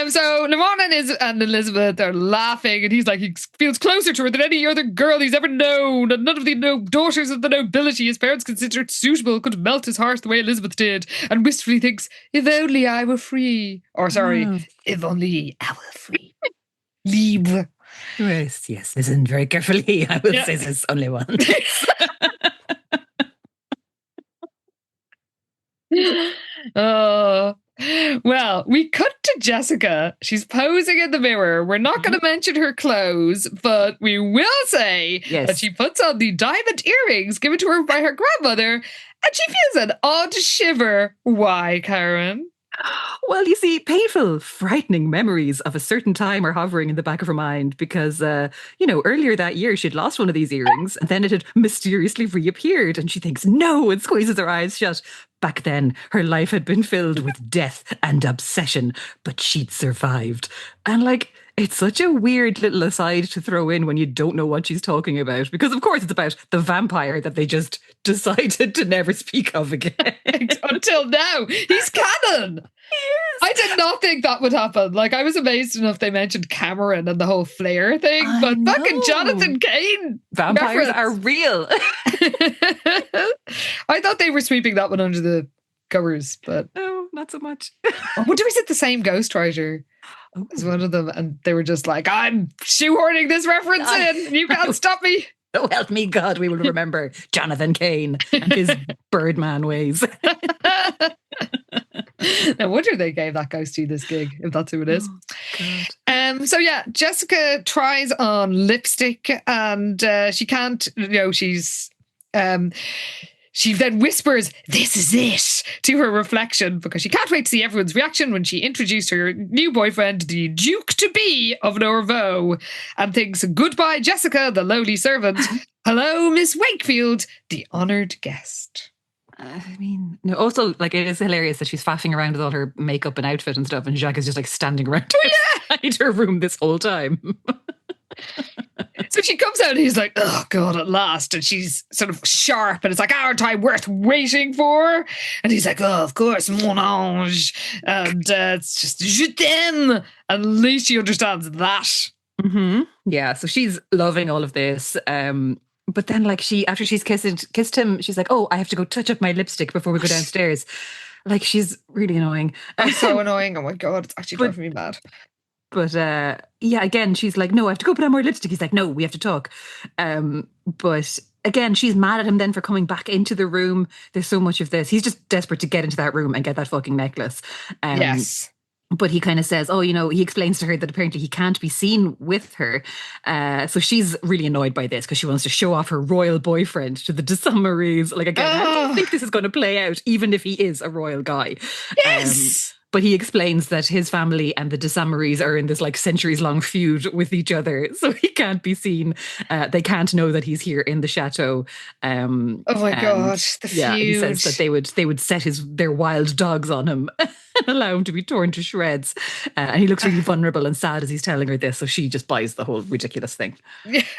So Laurent and Elizabeth are laughing, and he's like, he feels closer to her than any other girl he's ever known, and none of the daughters of the nobility his parents considered suitable could melt his heart the way Elizabeth did, and wistfully thinks, if only I were free. Or sorry, if only I were free. Libre. Yes, listen very carefully. I will say this only once. Well, we cut to Jessica. She's posing in the mirror. We're not going to mention her clothes, but we will say that she puts on the diamond earrings given to her by her grandmother, and she feels an odd shiver. Why, Karen? Well, you see, painful, frightening memories of a certain time are hovering in the back of her mind because, earlier that year she'd lost one of these earrings and then it had mysteriously reappeared and she thinks, no, and squeezes her eyes shut. Back then, her life had been filled with death and obsession, but she'd survived. And like, it's such a weird little aside to throw in when you don't know what she's talking about. Because, of course, it's about the vampire that they just decided to never speak of again. Until now. He's canon. Yes. I did not think that would happen. Like, I was amazed enough they mentioned Cameron and the whole Flair thing. But fucking Jonathan Cain. Vampires are real. I thought they were sweeping that one under the covers. But no, not so much. I wonder, is it the same ghostwriter? Was one of them, and they were just like, I'm shoehorning this reference in. You can't stop me. Oh, help me, God. We will remember Jonathan Cain and his Birdman ways. No wonder they gave that ghostie this gig, if that's who it is. Oh, so yeah, Jessica tries on lipstick and she can't, she then whispers, "This is it," to her reflection because she can't wait to see everyone's reaction when she introduced her new boyfriend, the Duke-to-be of Norveaux, and thinks, goodbye, Jessica, the lowly servant. Hello, Miss Wakefield, the honoured guest. Also, like, it is hilarious that she's faffing around with all her makeup and outfit and stuff, and Jacques is just like standing around inside her room this whole time. So she comes out and he's like, oh God, at last. And she's sort of sharp and it's like, aren't I worth waiting for? And he's like, oh, of course, mon ange. And it's just, je t'aime. At least she understands that. Yeah, so she's loving all of this. But then, like, after she's kissed him, she's like, "Oh, I have to go touch up my lipstick before we go downstairs." Like, she's really annoying. That's so annoying. Oh my God, it's actually driving me mad. But yeah, again, she's like, "No, I have to go put on more lipstick." He's like, "No, we have to talk." But again, she's mad at him then for coming back into the room. There's so much of this. He's just desperate to get into that room and get that fucking necklace. Yes. But he kind of says, he explains to her that apparently he can't be seen with her. So she's really annoyed by this because she wants to show off her royal boyfriend to the de Saint-Marys. Like, again, how do you think this is going to play out, even if he is a royal guy? Yes! But he explains that his family and the de Saint-Marys are in this like centuries-long feud with each other, so he can't be seen. They can't know that he's here in the chateau. Oh my God, the feud! Yeah, he says that they would set their wild dogs on him and allow him to be torn to shreds. And he looks really vulnerable and sad as he's telling her this, so she just buys the whole ridiculous thing.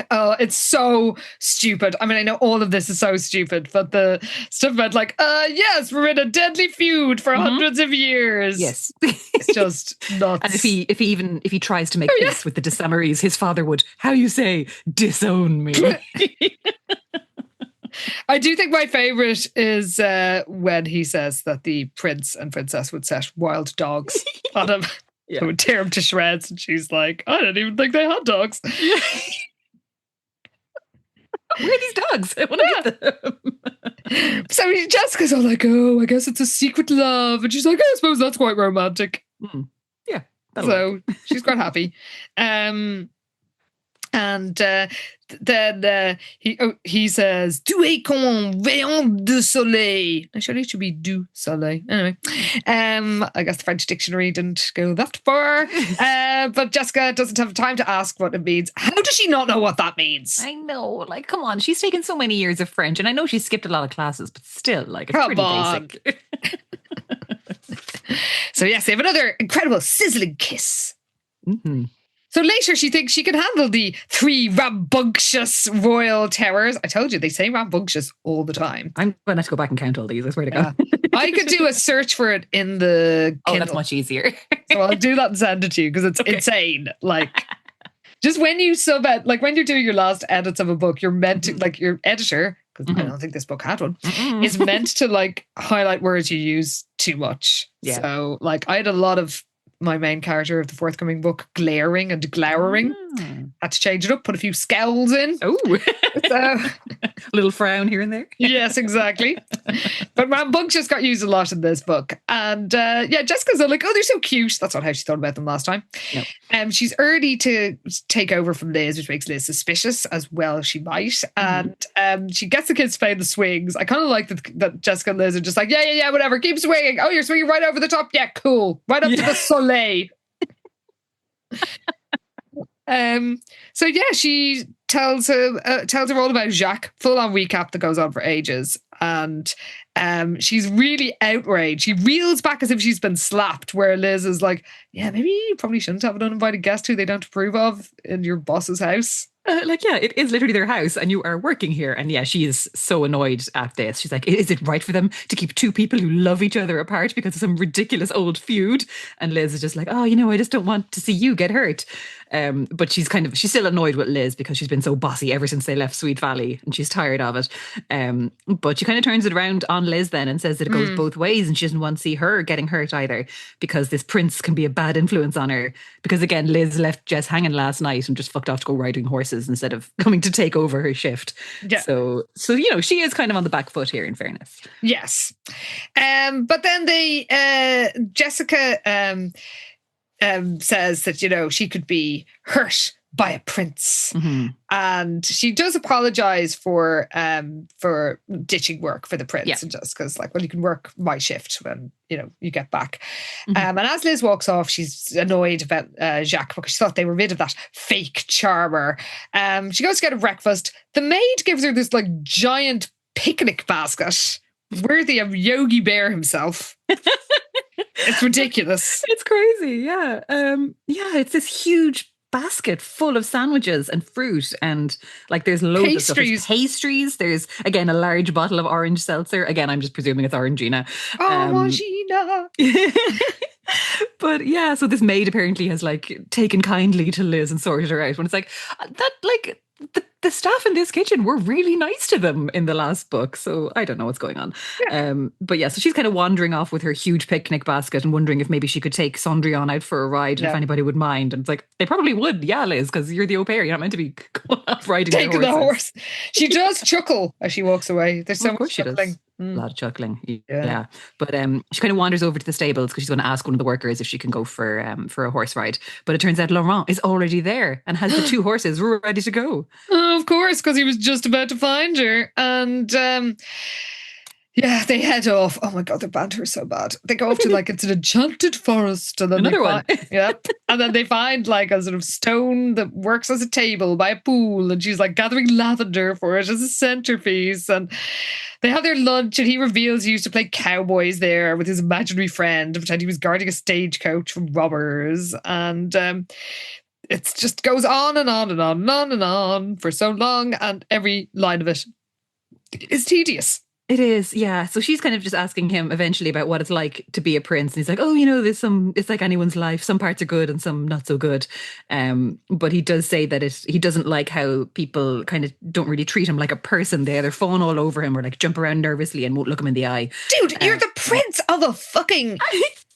Oh, it's so stupid. I mean, I know all of this is so stupid, but the stuff about like, yes, we're in a deadly feud for hundreds of years. Yes. It's just nuts. And if he tries to make peace with the de Saint-Marys, his father would, how you say, disown me. I do think my favourite is when he says that the prince and princess would set wild dogs on him. It would tear him to shreds. And she's like, I didn't even think they had dogs. Where are these dogs? I want to get them. So Jessica's all like, oh, I guess it's a secret love. And she's like, I suppose that's quite romantic. Yeah. So she's quite happy. And then he says, Tu es comme rayon de soleil. Actually, it should be du soleil. Anyway, I guess the French dictionary didn't go that far. But Jessica doesn't have time to ask what it means. How does she not know what that means? I know. Like, come on. She's taken so many years of French. And I know she's skipped a lot of classes, but still, like, it's pretty basic. So, yes, they have another incredible sizzling kiss. Mm-hmm. So later she thinks she can handle the 3 rambunctious royal terrors. I told you, they say rambunctious all the time. I'm going to have to go back and count all these, I swear to God. I could do a search for it in the Kindle. Oh, that's much easier. So I'll do that and send it to you because it's insane. Like, just when you like when you're doing your last edits of a book, you're meant to, like, your editor, because I don't think this book had one, is meant to, like, highlight words you use too much. Yeah. So, like, I had a lot of my main character of the forthcoming book glaring and glowering. Had to change it up, put a few scowls in. Oh, so, a little frown here and there. Yes, exactly. But rambunctious got used a lot in this book. And Jessica's like, oh, they're so cute. That's not how she thought about them last time. No. She's early to take over from Liz, which makes Liz suspicious, as well as she might. And she gets the kids to play the swings. I kind of like that Jessica and Liz are just like, yeah, whatever, keep swinging. Oh, you're swinging right over the top. Yeah, cool. Right up to the soleil. So yeah, she tells her all about Jacques, full on recap that goes on for ages, and she's really outraged. She reels back as if she's been slapped, where Liz is like, yeah, maybe you probably shouldn't have an uninvited guest who they don't approve of in your boss's house. It is literally their house and you are working here. And yeah, she is so annoyed at this. She's like, is it right for them to keep 2 people who love each other apart because of some ridiculous old feud? And Liz is just like, oh, I just don't want to see you get hurt. But she's still annoyed with Liz because she's been so bossy ever since they left Sweet Valley and she's tired of it. But she kind of turns it around on Liz then and says that it goes both ways and she doesn't want to see her getting hurt either because this prince can be a bad influence on her. Because again, Liz left Jess hanging last night and just fucked off to go riding horses instead of coming to take over her shift. Yeah. So she is kind of on the back foot here, in fairness. Yes. But then Jessica says that, she could be hurt by a prince. And she does apologize for ditching work for the prince, and just because, like, well, you can work my shift when you get back. And as Liz walks off, she's annoyed about Jacques because she thought they were rid of that fake charmer. She goes to get a breakfast. The maid gives her this like giant picnic basket worthy of Yogi Bear himself. It's ridiculous. It's crazy. Yeah. It's this huge basket full of sandwiches and fruit and like there's loads of stuff. There's pastries. There's again a large bottle of orange seltzer. Again, I'm just presuming it's Orangina. Orangina. But yeah, so this maid apparently has like taken kindly to Liz and sorted her out. When it's like that, like the staff in this kitchen were really nice to them in the last book. So I don't know what's going on. But yeah, so she's kind of wandering off with her huge picnic basket and wondering if maybe she could take Cendrillon out for a ride and if anybody would mind. And it's like, they probably would. Yeah, Liz, because you're the au pair. You're not meant to be going off riding Taking the horses. horse. She does chuckle as she walks away. There's so Of course much she does. chuckling. A lot of chuckling. Yeah. But she kind of wanders over to the stables because she's going to ask one of the workers if she can go for a horse ride. But it turns out Laurent is already there and has the 2 horses ready to go. Oh, of course, because he was just about to find her. And they head off. Oh my God, their banter is so bad. They go off to like it's an enchanted forest. And then Another one. Yep. And then they find like a sort of stone that works as a table by a pool. And she's like gathering lavender for it as a centerpiece. And they have their lunch and he reveals he used to play cowboys there with his imaginary friend, pretend he was guarding a stagecoach from robbers. And it just goes on and on and on and on and on for so long. And every line of it is tedious. It is, yeah. So she's kind of just asking him eventually about what it's like to be a prince. And he's like, oh, you know, it's like anyone's life. Some parts are good and some not so good. But he does say that he doesn't like how people kind of don't really treat him like a person. They're fawn all over him or like jump around nervously and won't look him in the eye. Dude, you're the prince of a fucking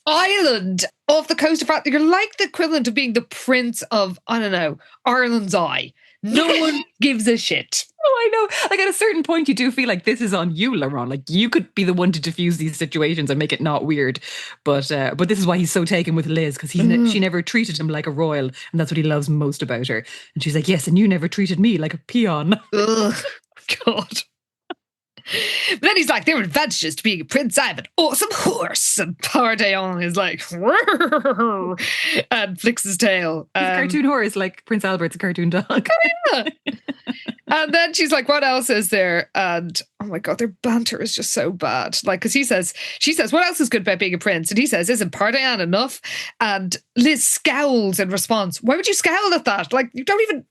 island off the coast of France. You're like the equivalent of being the prince of, I don't know, Ireland's Eye. No one gives a shit. Oh, I know. Like at a certain point, you do feel like this is on you, Laurent. Like you could be the one to diffuse these situations and make it not weird. But this is why he's so taken with Liz, because she never treated him like a royal, and that's what he loves most about her. And she's like, yes, and you never treated me like a peon. Ugh, God. But then he's like, there are advantages to being a prince. I have an awesome horse. And Pardéon is like, and flicks his tail. He's a cartoon horse, like Prince Albert's a cartoon dog. Yeah. And then she's like, what else is there? And oh my God, their banter is just so bad. Like, because she says, what else is good about being a prince? And he says, isn't Pardéon enough? And Liz scowls in response. Why would you scowl at that? Like, you don't even...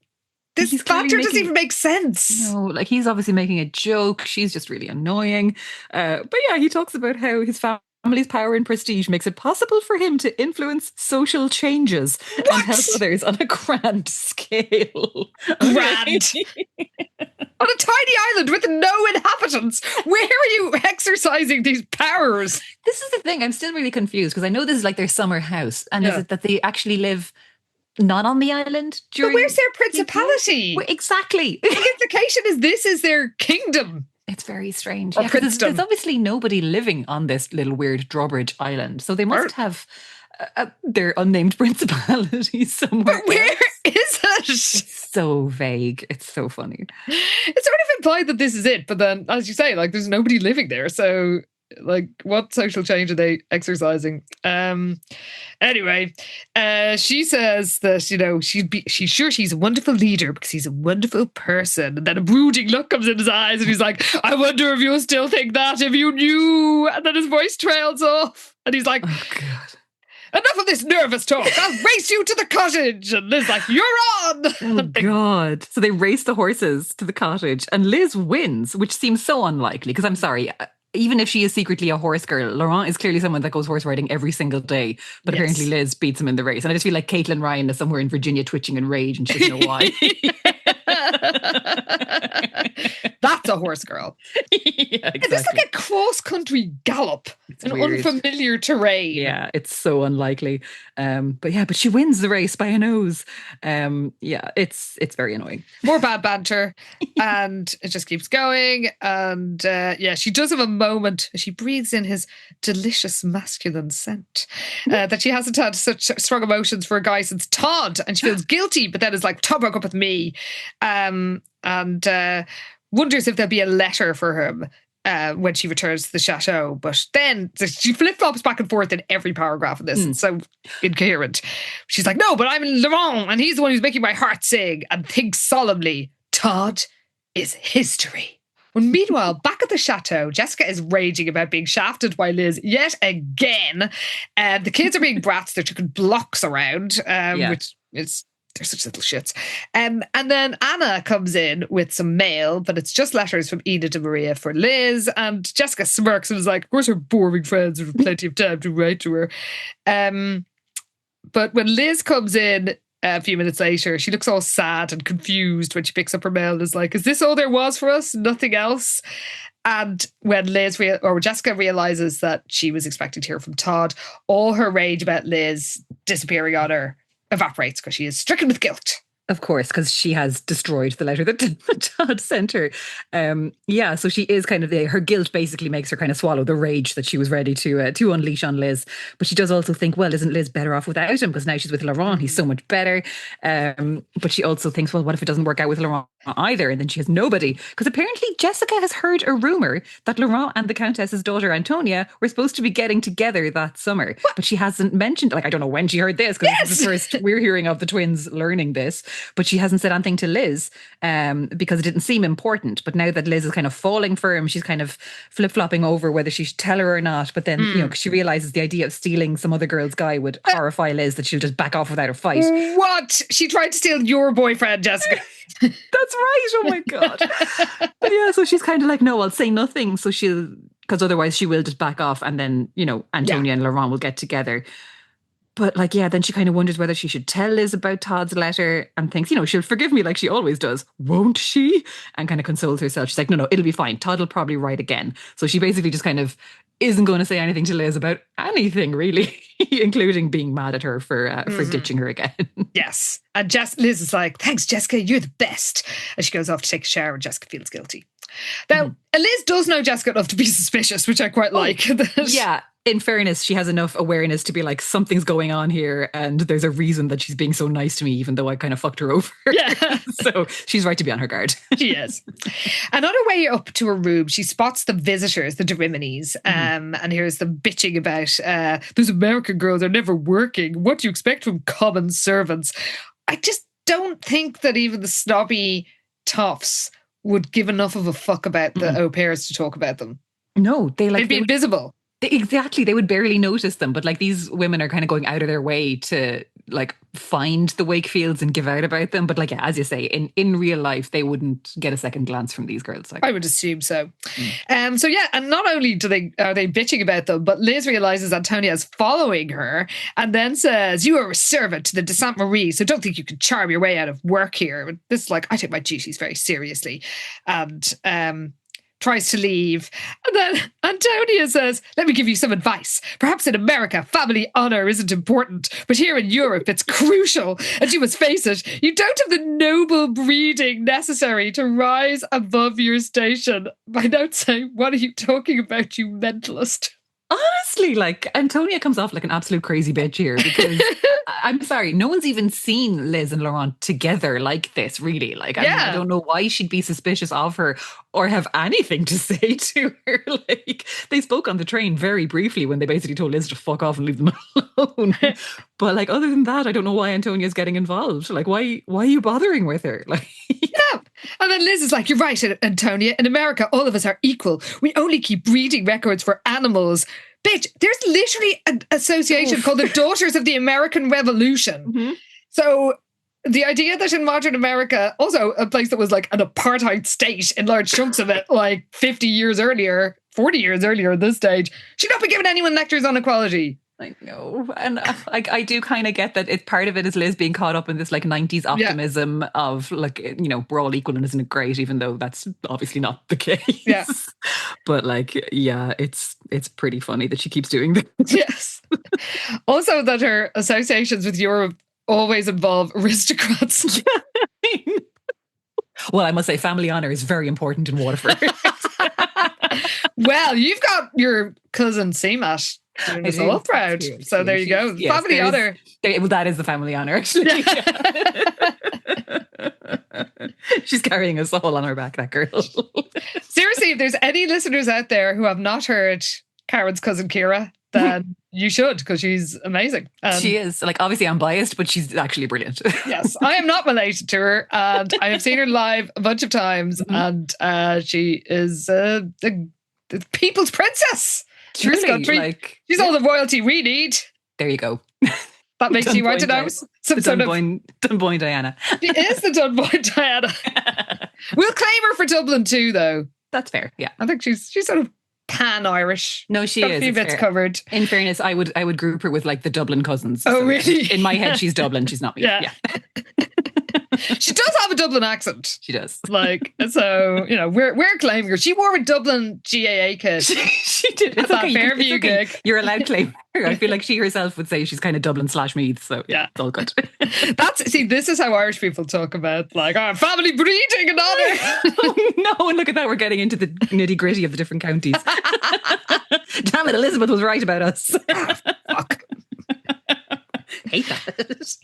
This banter doesn't even make sense. No, like he's obviously making a joke. She's just really annoying. But yeah, he talks about how his family's power and prestige makes it possible for him to influence social changes and help others on a grand scale. Grand. On a tiny island with no inhabitants. Where are you exercising these powers? This is the thing. I'm still really confused because I know this is like their summer house. And is it that they actually live not on the island? But where's their principality? Exactly. The implication is this is their kingdom. It's very strange. Yeah, there's obviously nobody living on this little weird drawbridge island. So they must have their unnamed principality somewhere. But where is it? It's so vague. It's so funny. It's sort of implied that this is it. But then, as you say, like there's nobody living there. So like what social change are they exercising? Anyway, she says that, you know, she's sure she's a wonderful leader because he's a wonderful person. And then a brooding look comes in his eyes and he's like, I wonder if you still think that if you knew. And then his voice trails off and he's like, oh God, enough of this nervous talk. I'll race you to the cottage. And Liz's like, you're on. Oh God. So they race the horses to the cottage and Liz wins, which seems so unlikely because I'm sorry, even if she is secretly a horse girl, Laurent is clearly someone that goes horse riding every single day. But apparently Liz beats him in the race. And I just feel like Caitlin Ryan is somewhere in Virginia twitching in rage and she doesn't know why. That's a horse girl. Yeah, exactly. It's like a cross-country gallop in unfamiliar terrain. Yeah, it's so unlikely. But she wins the race by a nose. It's very annoying. More bad banter. And it just keeps going. And she does have a moment. She breathes in his delicious masculine scent. That she hasn't had such strong emotions for a guy since Todd. And she feels guilty, but then is like, Todd broke up with me. And wonders if there'll be a letter for him when she returns to the chateau. But then she flip-flops back and forth in every paragraph of this. It's so incoherent. She's like, no, but I'm Laurent and he's the one who's making my heart sing, and thinks solemnly, Todd is history. When meanwhile, back at the chateau, Jessica is raging about being shafted by Liz yet again. The kids are being brats. They're chucking blocks around, which is they're such little shits. And then Anna comes in with some mail, but it's just letters from Enid and Maria for Liz. And Jessica smirks and is like, of course her boring friends have plenty of time to write to her. But when Liz comes in a few minutes later, she looks all sad and confused when she picks up her mail and is like, is this all there was for us? Nothing else? And when Jessica realizes that she was expecting to hear from Todd, all her rage about Liz disappearing on her evaporates because she is stricken with guilt. Of course, because she has destroyed the letter that Todd sent her. So she is kind of her guilt basically makes her kind of swallow the rage that she was ready to unleash on Liz. But she does also think, well, isn't Liz better off without him? Because now she's with Laurent, he's so much better. But she also thinks, well, what if it doesn't work out with Laurent either? And then she has nobody. Because apparently Jessica has heard a rumour that Laurent and the Countess's daughter Antonia were supposed to be getting together that summer. What? But she hasn't mentioned, I don't know when she heard this, because this is the first we're hearing of the twins learning this. But she hasn't said anything to Liz because it didn't seem important. But now that Liz is kind of falling for him, she's kind of flip-flopping over whether she should tell her or not. But then, cause she realises the idea of stealing some other girl's guy would horrify Liz, that she'll just back off without a fight. What? She tried to steal your boyfriend, Jessica. That's right. Oh my God. But yeah, so she's kind of like, no, I'll say nothing. So because otherwise she will just back off and then, Antonia and Laurent will get together. But then she kind of wonders whether she should tell Liz about Todd's letter and thinks, she'll forgive me like she always does, won't she? And kind of consoles herself. She's like, no, it'll be fine. Todd will probably write again. So she basically just kind of isn't going to say anything to Liz about anything, really, including being mad at her for ditching her again. Yes. And Liz is like, thanks, Jessica, you're the best. And she goes off to take a shower and Jessica feels guilty. Now, Liz does know Jessica enough to be suspicious, which I quite like. Yeah. In fairness, she has enough awareness to be like, something's going on here and there's a reason that she's being so nice to me, even though I kind of fucked her over. Yeah. So she's right to be on her guard. She is. And on her way up to her room, she spots the visitors, the Dorimines, and hears them bitching about, those American girls are never working. What do you expect from common servants? I just don't think that even the snobby toffs would give enough of a fuck about the au pairs to talk about them. No, they'd be invisible. Exactly. They would barely notice them. But these women are kind of going out of their way to find the Wakefields and give out about them. But as you say, in real life, they wouldn't get a second glance from these girls. I would assume so. And not only are they bitching about them, but Liz realizes Antonia is following her and then says, you are a servant to the de Saint Marie, so don't think you can charm your way out of work here. But this is I take my duties very seriously. And tries to leave. And then Antonia says, let me give you some advice. Perhaps in America, family honor isn't important, but here in Europe, it's crucial. And you must face it, you don't have the noble breeding necessary to rise above your station. My notes say, what are you talking about, you mentalist? Honestly, Antonia comes off like an absolute crazy bitch here because I'm sorry, no one's even seen Liz and Laurent together like this, really. I don't know why she'd be suspicious of her or have anything to say to her. They spoke on the train very briefly when they basically told Liz to fuck off and leave them alone. But other than that, I don't know why Antonia's getting involved. Why are you bothering with her? Yeah. And then Liz is like, you're right, Antonia. In America, all of us are equal. We only keep breeding records for animals. Bitch, there's literally an association called the Daughters of the American Revolution. Mm-hmm. So the idea that in modern America, also a place that was an apartheid state in large chunks of it, 50 years earlier, 40 years earlier at this stage, should not be giving anyone lectures on equality. I know. And I do kind of get that part of it is Liz being caught up in this 90s optimism of we're all equal and isn't it great, even though that's obviously not the case. Yeah. But it's pretty funny that she keeps doing this. Yes. Also that her associations with Europe always involve aristocrats. Well, I must say family honour is very important in Waterford. Well, you've got your cousin Seamat doing us all proud. So there you go. Yes, family honour. That is the family honour, actually. She's carrying us all on her back, that girl. Seriously, if there's any listeners out there who have not heard Karen's cousin Kira, then you should, because she's amazing. She is. Obviously I'm biased, but she's actually brilliant. Yes, I am not related to her, and I have seen her live a bunch of times, and she is the people's princess. Truly, she's all the royalty we need. There you go. That makes you want to know some sort of... Dunboyne Diana. She is the Dunboyne Diana. We'll claim her for Dublin too, though. That's fair, yeah. I think she's sort of pan-Irish. No, she Got is. a few bits covered. In fairness, I would group her with like the Dublin cousins. Oh, So really? In my head, she's Dublin. She's not me. Yeah. She does have a Dublin accent. She does. Like, so, you know, we're claiming her. She wore a Dublin GAA kit. She did. At that Fairview gig. You're allowed to claim her. I feel like she herself would say she's kind of Dublin/Meath. So yeah, it's all good. This is how Irish people talk about like our family breeding and honor. Oh, no, and look at that. We're getting into the nitty-gritty of the different counties. Damn it, Elizabeth was right about us. Fuck. Hate that.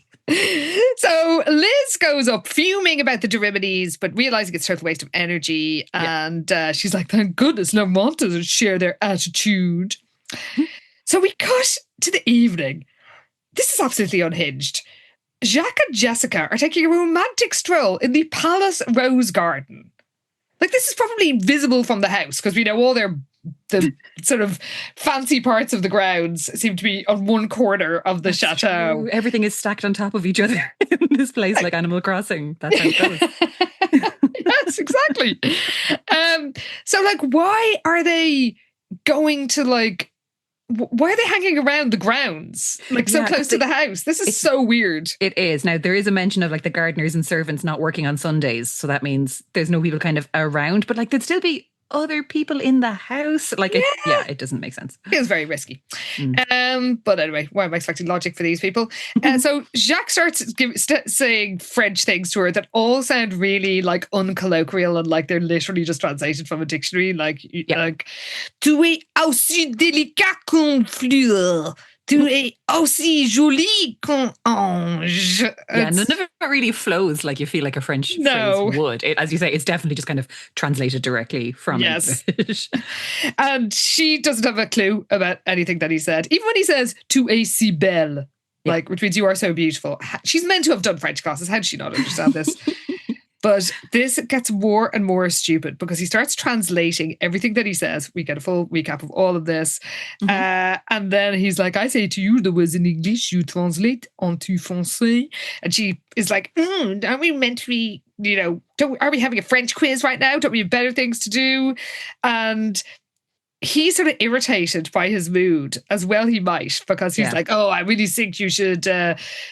So Liz goes up fuming about the Derimides, but realizing it's a total waste of energy. And she's like, thank goodness no one doesn't share their attitude. So we cut to the evening. This is absolutely unhinged. Jacques and Jessica are taking a romantic stroll in the Palace Rose Garden. Like, this is probably visible from the house because we know all the sort of fancy parts of the grounds seem to be on one corner of the chateau. True. Everything is stacked on top of each other in this place, like Animal Crossing. That's how it goes. Yes, exactly. So, like, why are they going to, like, why are they hanging around the grounds, like, so close to the house? This is so weird. It is. Now, there is a mention of, like, the gardeners and servants not working on Sundays. So that means there's no people kind of around, but, like, there'd still be other people in the house. Like, it doesn't make sense. Feels very risky. But anyway, why am I expecting logic for these people? So Jacques starts saying French things to her that all sound really like uncolloquial and like they're literally just translated from a dictionary. Like tu es aussi délicat qu'un fleur. Tu es aussi jolie qu'un ange. Yeah, none of it really flows like you feel like a French phrase would. As you say, it's definitely just kind of translated directly from English. And she doesn't have a clue about anything that he said. Even when he says, tu es si belle, like, which means you are so beautiful. She's meant to have done French classes. How does she not understand this? But this gets more and more stupid because he starts translating everything that he says. We get a full recap of all of this. And then he's like, I say to you the words in English, you translate onto français. And she is like, aren't we meant to be, are we having a French quiz right now? Don't we have better things to do? And he's sort of irritated by his mood, as well he might, because he's like, I really think you should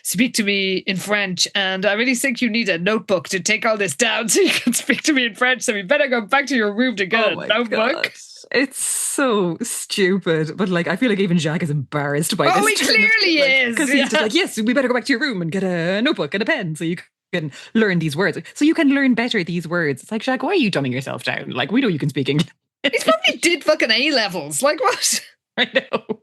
speak to me in French, and I really think you need a notebook to take all this down so you can speak to me in French, so you better go back to your room to get a notebook. God. It's so stupid, but like I feel like even Jacques is embarrassed by this. Oh, he clearly is. Because he's just like, yes, we better go back to your room and get a notebook and a pen so you can learn these words. So you can learn better these words. It's like, Jacques, why are you dumbing yourself down? Like, we know you can speak English. He probably did fucking A-levels. Like, what? I know.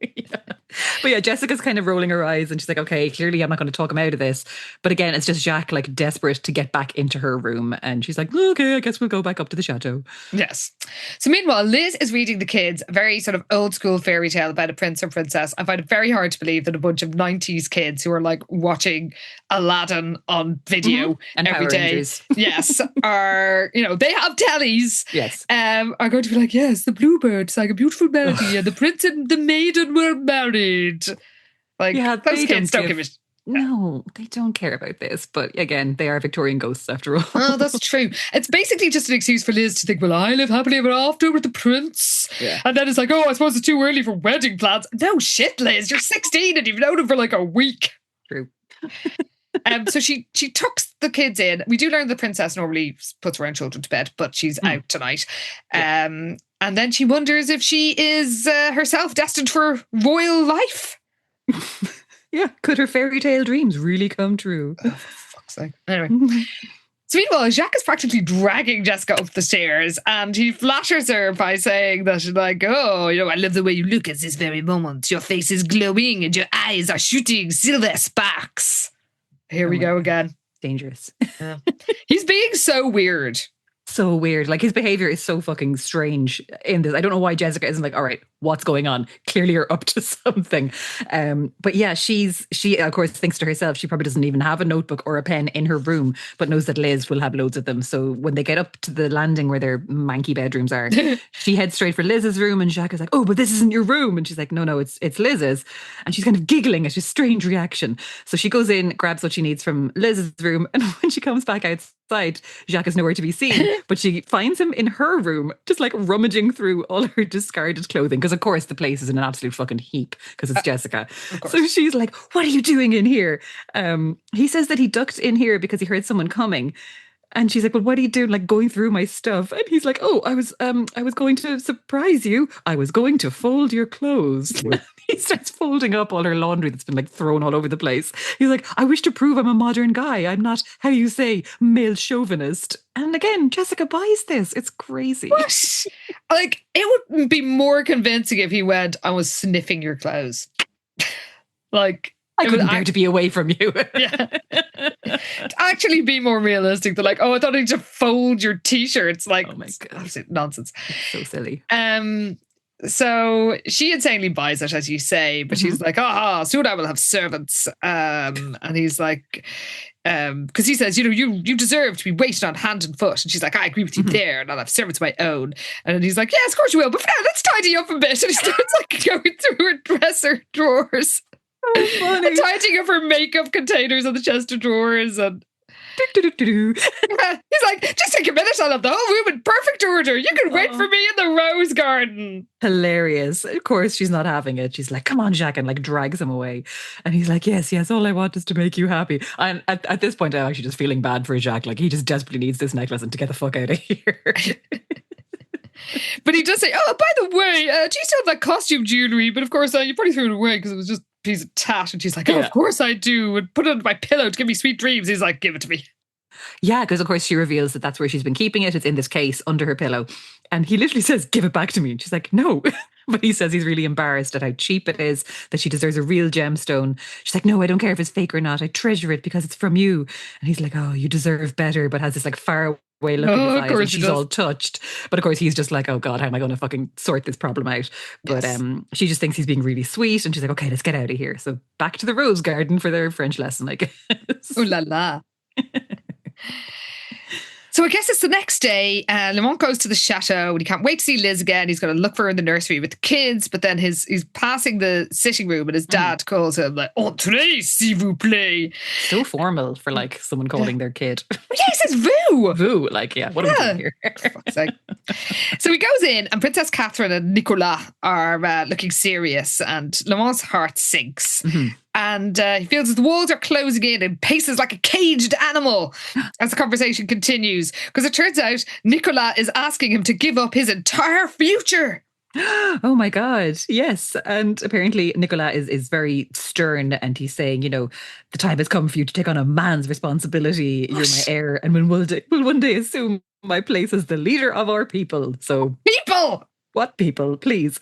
But yeah, Jessica's kind of rolling her eyes and she's like, okay, clearly I'm not going to talk him out of this. But again, it's just Jacques like desperate to get back into her room. And she's like, okay, I guess we'll go back up to the chateau. Yes. So meanwhile, Liz is reading the kids a very sort of old school fairy tale about a prince or princess. I find it very hard to believe that a bunch of 90s kids who are like watching Aladdin on video and every Power day. Rangers. Yes. Are, they have tellies. Yes. Are going to be like, yes, the bluebird sang a beautiful melody and the prince and the maiden were married. Like, those kids don't give a... No, they don't care about this. But again, they are Victorian ghosts after all. Oh, that's true. It's basically just an excuse for Liz to think, well, I live happily ever after with the prince. Yeah. And then it's like, I suppose it's too early for wedding plans. No shit, Liz. You're 16 and you've known him for like a week. True. So she tucks the kids in. We do learn the princess normally puts her own children to bed, but she's out tonight. Yeah. And then she wonders if she is herself destined for royal life. Yeah, could her fairy tale dreams really come true? Oh, for fuck's sake. Anyway. So meanwhile, Jacques is practically dragging Jessica up the stairs and he flatters her by saying that, like, I love the way you look at this very moment. Your face is glowing and your eyes are shooting silver sparks. Here we go again. Dangerous. Yeah. He's being so weird. so weird. Like his behavior is so fucking strange in this. I don't know why Jessica isn't like, all right, what's going on? Clearly you're up to something. But yeah, she of course thinks to herself, she probably doesn't even have a notebook or a pen in her room, but knows that Liz will have loads of them. So when they get up to the landing where their manky bedrooms are, she heads straight for Liz's room, and Jacques is like, oh, but this isn't your room. And she's like, no, it's Liz's. And she's kind of giggling at his strange reaction. So she goes in, grabs what she needs from Liz's room, and when she comes back outside, Jacques is nowhere to be seen, but she finds him in her room, just like rummaging through all her discarded clothing. Because of course the place is in an absolute fucking heap because it's Jessica. So she's like, what are you doing in here? He says that he ducked in here because he heard someone coming. And she's like, well, what are you doing? Like going through my stuff. And he's like, oh, I was going to surprise you. I was going to fold your clothes. He starts folding up all her laundry that's been like thrown all over the place. He's like, I wish to prove I'm a modern guy. I'm not, how you say, male chauvinist. And again, Jessica buys this. It's crazy. What? Like, it would be more convincing if he went, I was sniffing your clothes. Like, I couldn't bear to be away from you. Yeah. To actually be more realistic than like, oh, I thought I need to fold your t-shirts. Like, oh my God. Absolute nonsense. It's so silly. So she insanely buys it, as you say, but she's like, soon I will have servants. And he's like, because he says, you deserve to be waited on hand and foot. And she's like, I agree with you there, and I'll have servants of my own. And then he's like, yes, of course you will, but for now, let's tidy up a bit. And he starts like going through her dresser drawers. So funny. And tidying up her makeup containers on the chest of drawers, and he's like, just take a minute, I'll have the whole room in perfect order. You can wait for me in the rose garden. Hilarious. Of course she's not having it. She's like, come on, Jacques, and like drags him away. And he's like, yes, all I want is to make you happy. And at this point, I'm actually just feeling bad for Jacques. Like he just desperately needs this necklace and to get the fuck out of here. But he does say, oh, by the way, do you still have that costume jewelry? But of course, you probably threw it away because it was just a piece of tat. And she's like, of course I do. And put it under my pillow to give me sweet dreams. He's like, give it to me. Yeah, because of course she reveals that that's where she's been keeping it. It's in this case under her pillow. And he literally says, give it back to me. And she's like, no. But he says he's really embarrassed at how cheap it is, that she deserves a real gemstone. She's like, no, I don't care if it's fake or not. I treasure it because it's from you. And he's like, oh, you deserve better, but has this like far away look in his eyes, and she's all touched. But of course he's just like, oh God, how am I going to fucking sort this problem out? But she just thinks he's being really sweet, and she's like, okay, let's get out of here. So back to the rose garden for their French lesson, I guess. Ooh la la. So I guess it's the next day. Laurent goes to the chateau and he can't wait to see Liz again. He's going to look for her in the nursery with the kids, but then he's passing the sitting room and his dad calls him like, entrez, s'il vous plaît. So formal for like someone calling their kid. Yeah, he says vous. Vous, like, yeah, what am I doing here? For fuck's sake. So he goes in and Princess Catherine and Nicolas are looking serious, and Laurent's heart sinks. And he feels as the walls are closing in and paces like a caged animal as the conversation continues. Because it turns out Nicolas is asking him to give up his entire future. Oh my God, yes. And apparently Nicolas is very stern, and he's saying, the time has come for you to take on a man's responsibility. You're my heir and will one day assume my place as the leader of our people. So people! What people, please?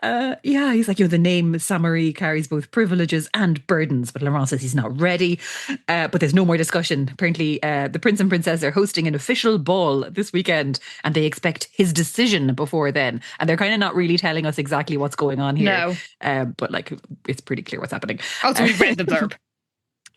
He's like, the name Samari carries both privileges and burdens, but Laurent says he's not ready. But there's no more discussion. Apparently, the prince and princess are hosting an official ball this weekend, and they expect his decision before then. And they're kind of not really telling us exactly what's going on here. No. But like, it's pretty clear what's happening. Also, we've read the blurb.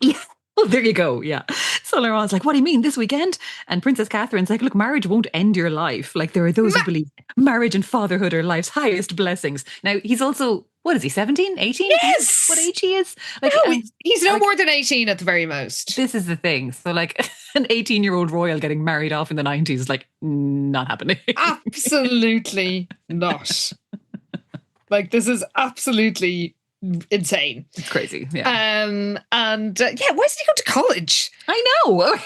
Yeah. Oh, there you go. Yeah. So Laurent's like, what do you mean this weekend? And Princess Catherine's like, look, marriage won't end your life. Like, there are those who believe marriage and fatherhood are life's highest blessings. Now, he's also, what is he, 17, 18? Yes! What age he is? Like, no, he's no more than 18 at the very most. This is the thing. So like an 18-year-old royal getting married off in the 90s is like not happening. Absolutely not. Like, this is absolutely insane. It's crazy. Yeah. Why doesn't he go to college? I know.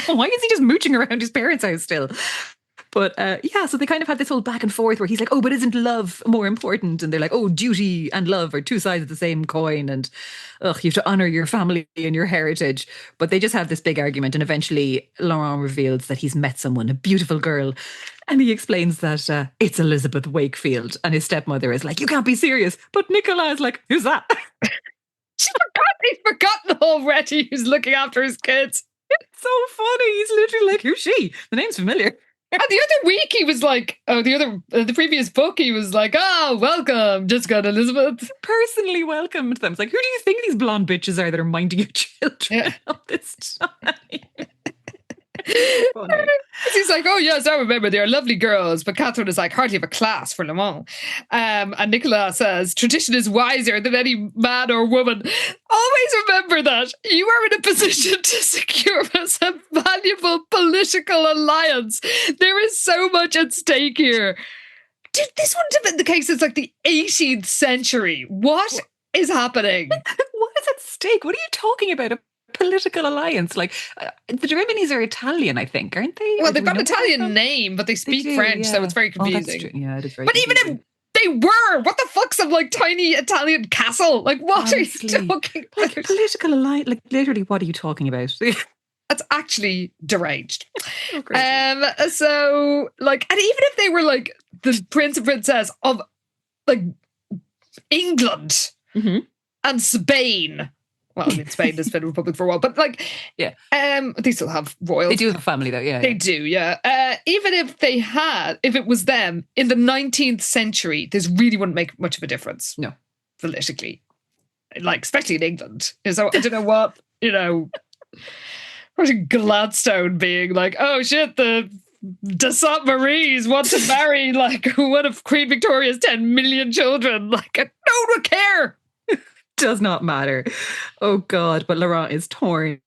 Why is he just mooching around his parents' house still? But so they kind of had this whole back and forth where he's like, oh, but isn't love more important? And they're like, oh, duty and love are two sides of the same coin. And you have to honor your family and your heritage. But they just have this big argument. And eventually Laurent reveals that he's met someone, a beautiful girl. And he explains that it's Elizabeth Wakefield. And his stepmother is like, you can't be serious. But Nicolas is like, who's that? He's forgotten already who's looking after his kids. It's so funny. He's literally like, who's she? The name's familiar. And the other week he was like, the previous book he was like, oh, welcome, Jessica and Elizabeth. Personally welcomed them. It's like, who do you think these blonde bitches are that are minding your children all this time? Funny. He's like, oh yes, I remember they are lovely girls, but Catherine is like hardly have a class for Le Mans. And Nicolas says, tradition is wiser than any man or woman. Always remember that you are in a position to secure us a valuable political alliance. There is so much at stake here. Dude, this wouldn't have been the case since like the 18th century. What is happening? What is at stake? What are you talking about? A political alliance? Like, the Rimini's are Italian, I think, aren't they? Well, they've got an Italian name, but they speak French, so it's very confusing. That's true. Yeah, it is very But confusing. even if they were, what the fuck's some like tiny Italian castle? Like, what Honestly, are you talking about? like political alliance? Like, literally, what are you talking about? That's actually deranged. So crazy. So like, and even if they were like the prince and princess of like England and Spain. Well, I mean, Spain has been a republic for a while, but like, they still have royals. They do have a family, though. Yeah, They do, yeah. Even if it was them in the 19th century, this really wouldn't make much of a difference. No, politically, like especially in England. So I don't know what imagine Gladstone being like, oh shit, the de Saint Maries want to marry like one of Queen Victoria's 10 million children. Like, no one would care. Does not matter. Oh God, but Laurent is torn.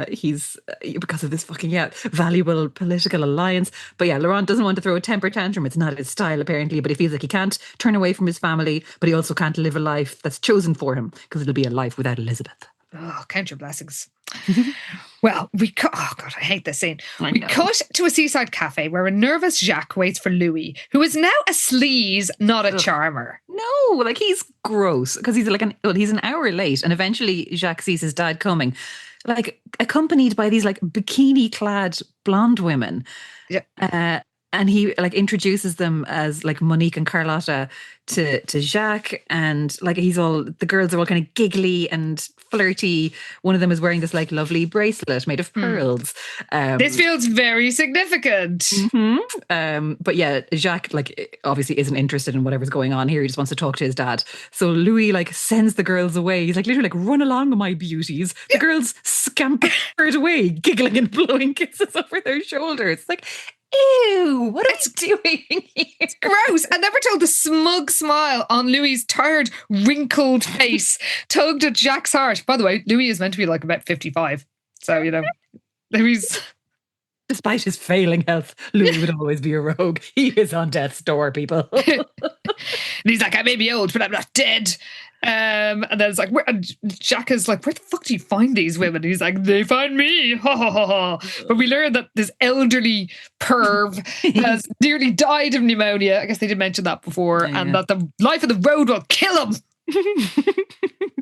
He's because of this fucking valuable political alliance. But yeah, Laurent doesn't want to throw a temper tantrum. It's not his style apparently, but he feels like he can't turn away from his family, but he also can't live a life that's chosen for him because it'll be a life without Elizabeth. Oh, count your blessings. Well, oh God, I hate this scene. We cut to a seaside cafe where a nervous Jacques waits for Louis, who is now a sleaze, not a charmer. No, like he's gross because he's like he's an hour late, and eventually Jacques sees his dad coming, like accompanied by these like bikini-clad blonde women. Yeah. And he like introduces them as like Monique and Carlotta to Jacques, and like the girls are all kind of giggly and flirty. One of them is wearing this like lovely bracelet made of pearls. This feels very significant. But yeah, Jacques like obviously isn't interested in whatever's going on here. He just wants to talk to his dad. So Louis like sends the girls away. He's like literally like, run along, my beauties. The girls scampered away, giggling and blowing kisses over their shoulders. Like, ew, what are you doing here? It's gross. And then we're told the smug smile on Louis's tired, wrinkled face tugged at Jacques' heart. By the way, Louis is meant to be like about 55. So, you know, Louis... Despite his failing health, Louis would always be a rogue. He is on death's door, people. And he's like, I may be old, but I'm not dead. And then it's like, Jacques is like, where the fuck do you find these women? He's like, they find me. Ha ha ha ha. But we learn that this elderly perv has nearly died of pneumonia. I guess they did mention that before. And that the life of the road will kill him.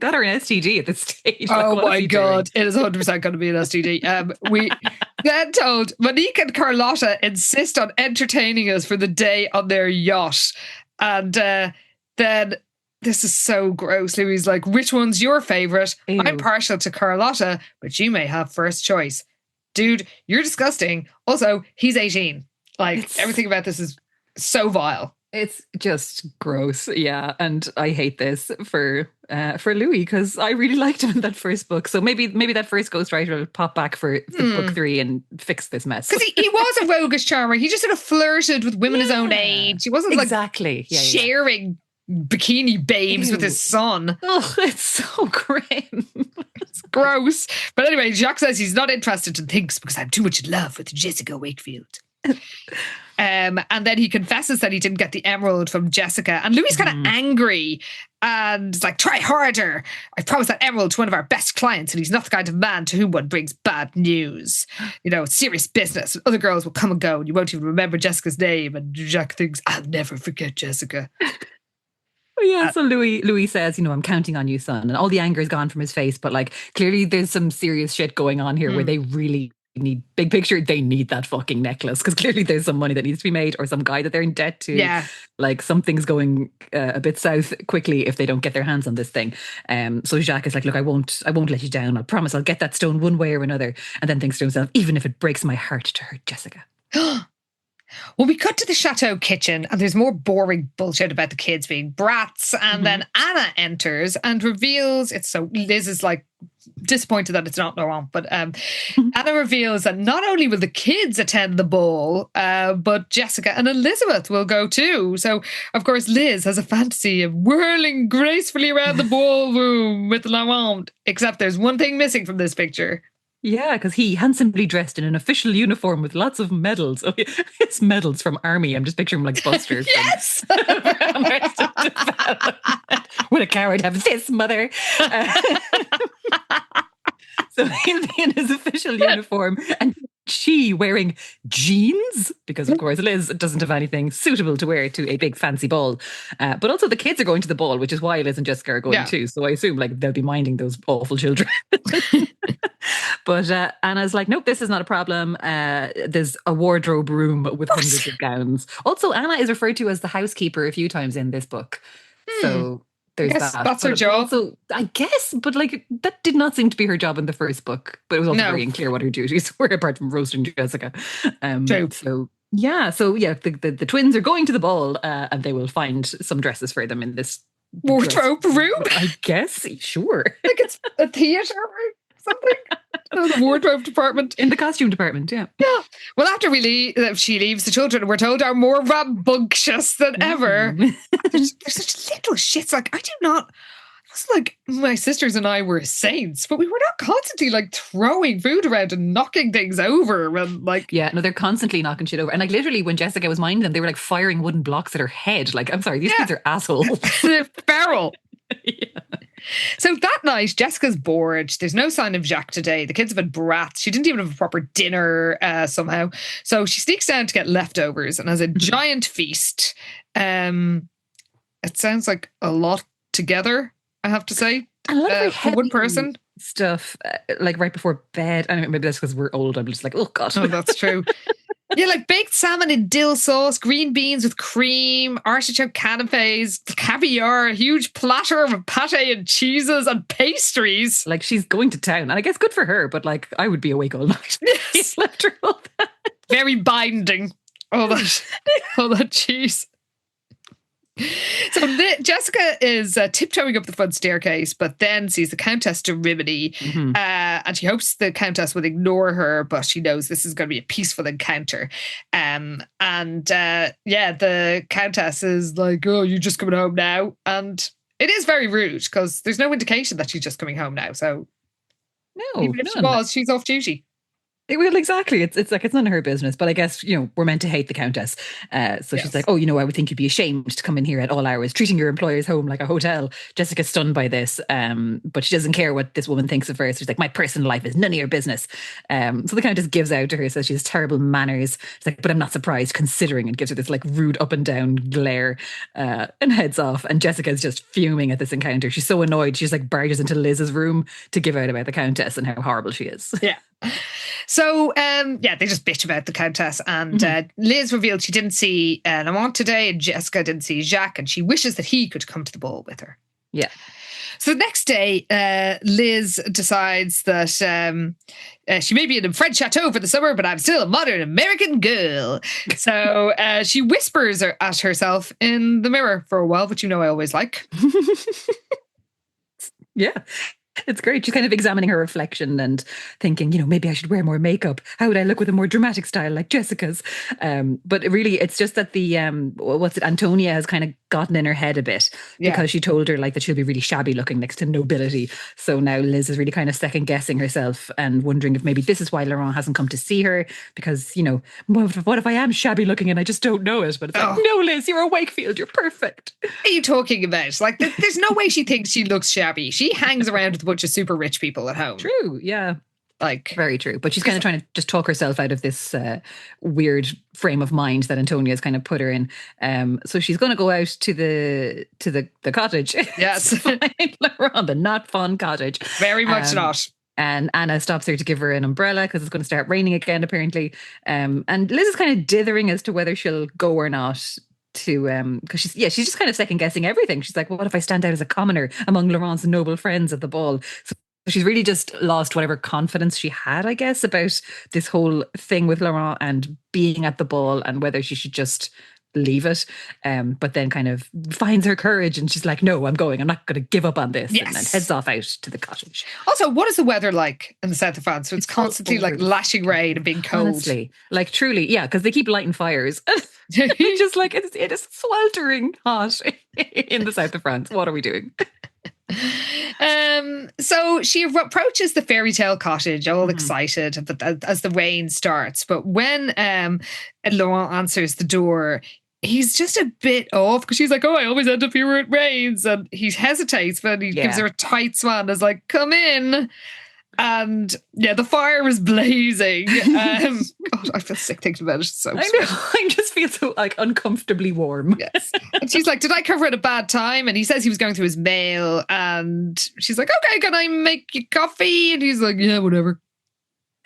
That or an STD at this stage. Oh like, my God. It is 100% going to be an STD. We then told Monique and Carlotta insist on entertaining us for the day on their yacht. And then... This is so gross. Louis like, which one's your favourite? Ew. I'm partial to Carlotta, but you may have first choice. Dude, you're disgusting. Also, he's 18. Like, everything about this is so vile. It's just gross, yeah. And I hate this for Louis because I really liked him in that first book. So maybe that first ghostwriter will pop back for book 3 and fix this mess. Because he was a roguish charmer. He just sort of flirted with women his own age. He wasn't exactly sharing bikini babes with his son. Oh, it's so grim. It's gross. But anyway, Jacques says he's not interested and thinks because I'm too much in love with Jessica Wakefield. And then he confesses that he didn't get the emerald from Jessica. And Louis is kind of angry and is like, try harder. I promised that emerald to one of our best clients and he's not the kind of man to whom one brings bad news. You know, it's serious business. Other girls will come and go and you won't even remember Jessica's name. And Jacques thinks, I'll never forget Jessica. Yeah, so Louis says, you know, I'm counting on you, son. And all the anger is gone from his face. But like, clearly there's some serious shit going on here where they really need, big picture, they need that fucking necklace. Because clearly there's some money that needs to be made or some guy that they're in debt to. Yeah. Like something's going a bit south quickly if they don't get their hands on this thing. So Jacques is like, look, I won't let you down. I promise I'll get that stone one way or another. And then thinks to himself, even if it breaks my heart to hurt Jessica. Well, we cut to the Château kitchen and there's more boring bullshit about the kids being brats. And then Anna enters and reveals Liz is like disappointed that it's not Laurent, but Anna reveals that not only will the kids attend the ball, but Jessica and Elizabeth will go too. So, of course, Liz has a fantasy of whirling gracefully around the ballroom with Laurent, except there's one thing missing from this picture. Yeah, because he handsomely dressed in an official uniform with lots of medals. Oh, it's medals from Army. I'm just picturing him like Buster. Yes! From Arrested Development. Will a coward have this, mother? So he'll be in his official uniform and she wearing jeans because, of course, Liz doesn't have anything suitable to wear to a big fancy ball. But also the kids are going to the ball, which is why Liz and Jessica are going too. So I assume like they'll be minding those awful children. But Anna's like, nope, this is not a problem. There's a wardrobe room with hundreds of gowns. Also, Anna is referred to as the housekeeper a few times in this book. So there's that. That's her job. Also, I guess, but like that did not seem to be her job in the first book. But it was also very unclear what her duties were apart from roasting Jessica. True. So the twins are going to the ball and they will find some dresses for them in this wardrobe room. I guess, sure. Like it's a theatre or something. The wardrobe department. In the costume department, yeah. Yeah. Well, after she leaves, the children, we're told, are more rambunctious than ever. They're such little shits. Like, I do not... It's like my sisters and I were saints, but we were not constantly like throwing food around and knocking things over. And like, yeah, no, they're constantly knocking shit over. And like literally when Jessica was minding them, they were like firing wooden blocks at her head. Like, I'm sorry, these kids are assholes. They're feral. Yeah. So that night, Jessica's bored. There's no sign of Jacques today. The kids have been brats. She didn't even have a proper dinner somehow. So she sneaks down to get leftovers and has a giant feast. It sounds like a lot together, I have to say. A lot of for one person. Stuff like right before bed. I mean, maybe that's because we're old. I'm just like, oh God. Oh, that's true. Yeah, like baked salmon in dill sauce, green beans with cream, artichoke canapes, caviar, a huge platter of pate and cheeses and pastries. Like she's going to town. And I guess good for her, but like I would be awake all night. Yes. Left her all that. Very binding. All that cheese. So Jessica is tiptoeing up the front staircase, but then sees the Countess de Rimini, and she hopes the Countess would ignore her, but she knows this is going to be a peaceful encounter. The Countess is like, "Oh, you're just coming home now," and it is very rude because there's no indication that she's just coming home now. So even if she was, she's off duty. Well, exactly. It's like it's none of her business. But I guess, we're meant to hate the Countess. So she's like, oh, I would think you'd be ashamed to come in here at all hours, treating your employer's home like a hotel. Jessica's stunned by this, but she doesn't care what this woman thinks of her. So she's like, my personal life is none of your business. So the Countess gives out to her, says she has terrible manners. She's like, but I'm not surprised considering, and gives her this like rude up and down glare and heads off. And Jessica's just fuming at this encounter. She's so annoyed. She's like barges into Liz's room to give out about the Countess and how horrible she is. Yeah. So, they just bitch about the Countess, and Liz revealed she didn't see Laurent today, and Jessica didn't see Jacques, and she wishes that he could come to the ball with her. Yeah. So the next day, Liz decides that she may be in a French chateau for the summer, but I'm still a modern American girl. So she whispers at herself in the mirror for a while, which I always like. Yeah. It's great. She's kind of examining her reflection and thinking, maybe I should wear more makeup. How would I look with a more dramatic style like Jessica's? But really, it's just that Antonia has kind of gotten in her head a bit because she told her like that she'll be really shabby looking next to nobility. So now Liz is really kind of second guessing herself and wondering if maybe this is why Laurent hasn't come to see her because, what if I am shabby looking and I just don't know it? But it's like, no, Liz, you're a Wakefield. You're perfect. What are you talking about? Like, there's no way she thinks she looks shabby. She hangs around with a bunch of super rich people at home. True, yeah. Like, very true. But she's kind of trying to just talk herself out of this weird frame of mind that Antonia's kind of put her in. So she's going to go out to the cottage. Yes. To find Laurent, the not fun cottage. Very much not. And Anna stops her to give her an umbrella because it's going to start raining again, apparently. And Liz is kind of dithering as to whether she'll go or not. Because she's just kind of second guessing everything. She's like, well, what if I stand out as a commoner among Laurent's noble friends at the ball? So She's really just lost whatever confidence she had, I guess, about this whole thing with Laurent and being at the ball and whether she should just leave it. But then kind of finds her courage and she's like, no, I'm going. I'm not going to give up on this. Yes. And then heads off out to the cottage. Also, what is the weather like in the south of France? So it's constantly like lashing rain and being cold. Honestly, like truly, yeah, because they keep lighting fires. Just like it is sweltering hot in the south of France. What are we doing? So she approaches the fairy tale cottage, all excited as the rain starts. But when Laurent answers the door, he's just a bit off because she's like, oh, I always end up here where it rains. And he hesitates, but he gives her a tight swan. Is like, come in. And yeah, the fire is blazing. God, I feel sick thinking about it. It's so I know. I just feel so like uncomfortably warm. Yes. And she's like, did I cover at a bad time? And he says he was going through his mail. And she's like, okay, can I make you coffee? And he's like, yeah, whatever.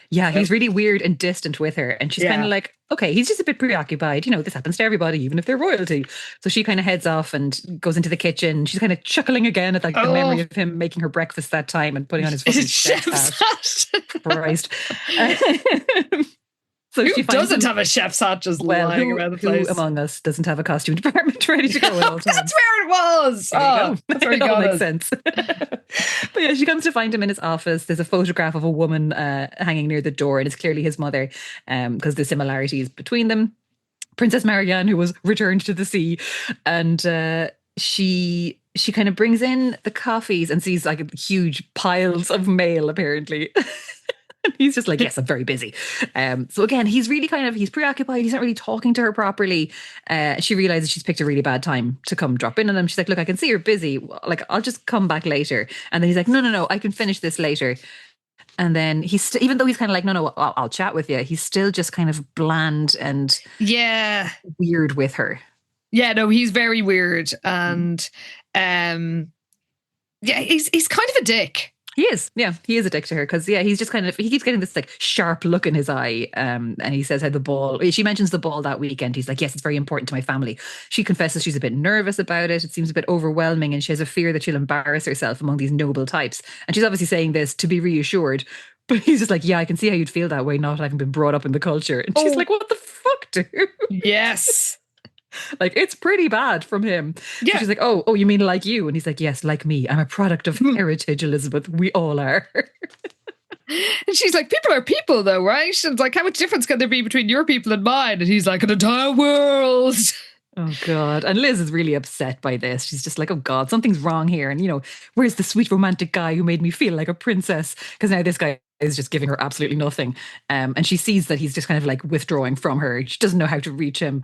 Yeah, he's really weird and distant with her. And she's kind of like, okay, he's just a bit preoccupied. You know, this happens to everybody, even if they're royalty. So she kind of heads off and goes into the kitchen. She's kind of chuckling again at like the memory of him making her breakfast that time and putting on his fucking chef's hat. Christ. So who doesn't have a chef's hat just lying around the place? Who among us doesn't have a costume department ready to go at all times? That's where it was. That's where it all makes sense. But yeah, she comes to find him in his office. There's a photograph of a woman hanging near the door, and it's clearly his mother because the similarities between them. Princess Marianne, who was returned to the sea, and she kind of brings in the coffees and sees like huge piles of mail, apparently. He's just like, yes, I'm very busy. So again, he's really he's preoccupied. He's not really talking to her properly. She realizes she's picked a really bad time to come drop in on him. She's like, look, I can see you're busy. Like, I'll just come back later. And then he's like, no, I can finish this later. And then he's even though he's kind of like, no, I'll chat with you. He's still just kind of bland and weird with her. Yeah, no, he's very weird. And he's kind of a dick. He is. Yeah, he is a dick to her because, he's just he keeps getting this like sharp look in his eye. And he says how the ball, she mentions the ball that weekend. He's like, yes, it's very important to my family. She confesses she's a bit nervous about it. It seems a bit overwhelming and she has a fear that she'll embarrass herself among these noble types. And she's obviously saying this to be reassured. But he's just like, yeah, I can see how you'd feel that way not having been brought up in the culture. And she's like, what the fuck, dude? Yes. Like, it's pretty bad from him. Yeah. So she's like, oh, you mean like you? And he's like, yes, like me. I'm a product of heritage, Elizabeth. We all are. And she's like, people are people though, right? And it's like, how much difference can there be between your people and mine? And he's like, an entire world. Oh, God. And Liz is really upset by this. She's just like, oh, God, something's wrong here. And, where's the sweet romantic guy who made me feel like a princess? Because now this guy is just giving her absolutely nothing. And she sees that he's just kind of like withdrawing from her. She doesn't know how to reach him.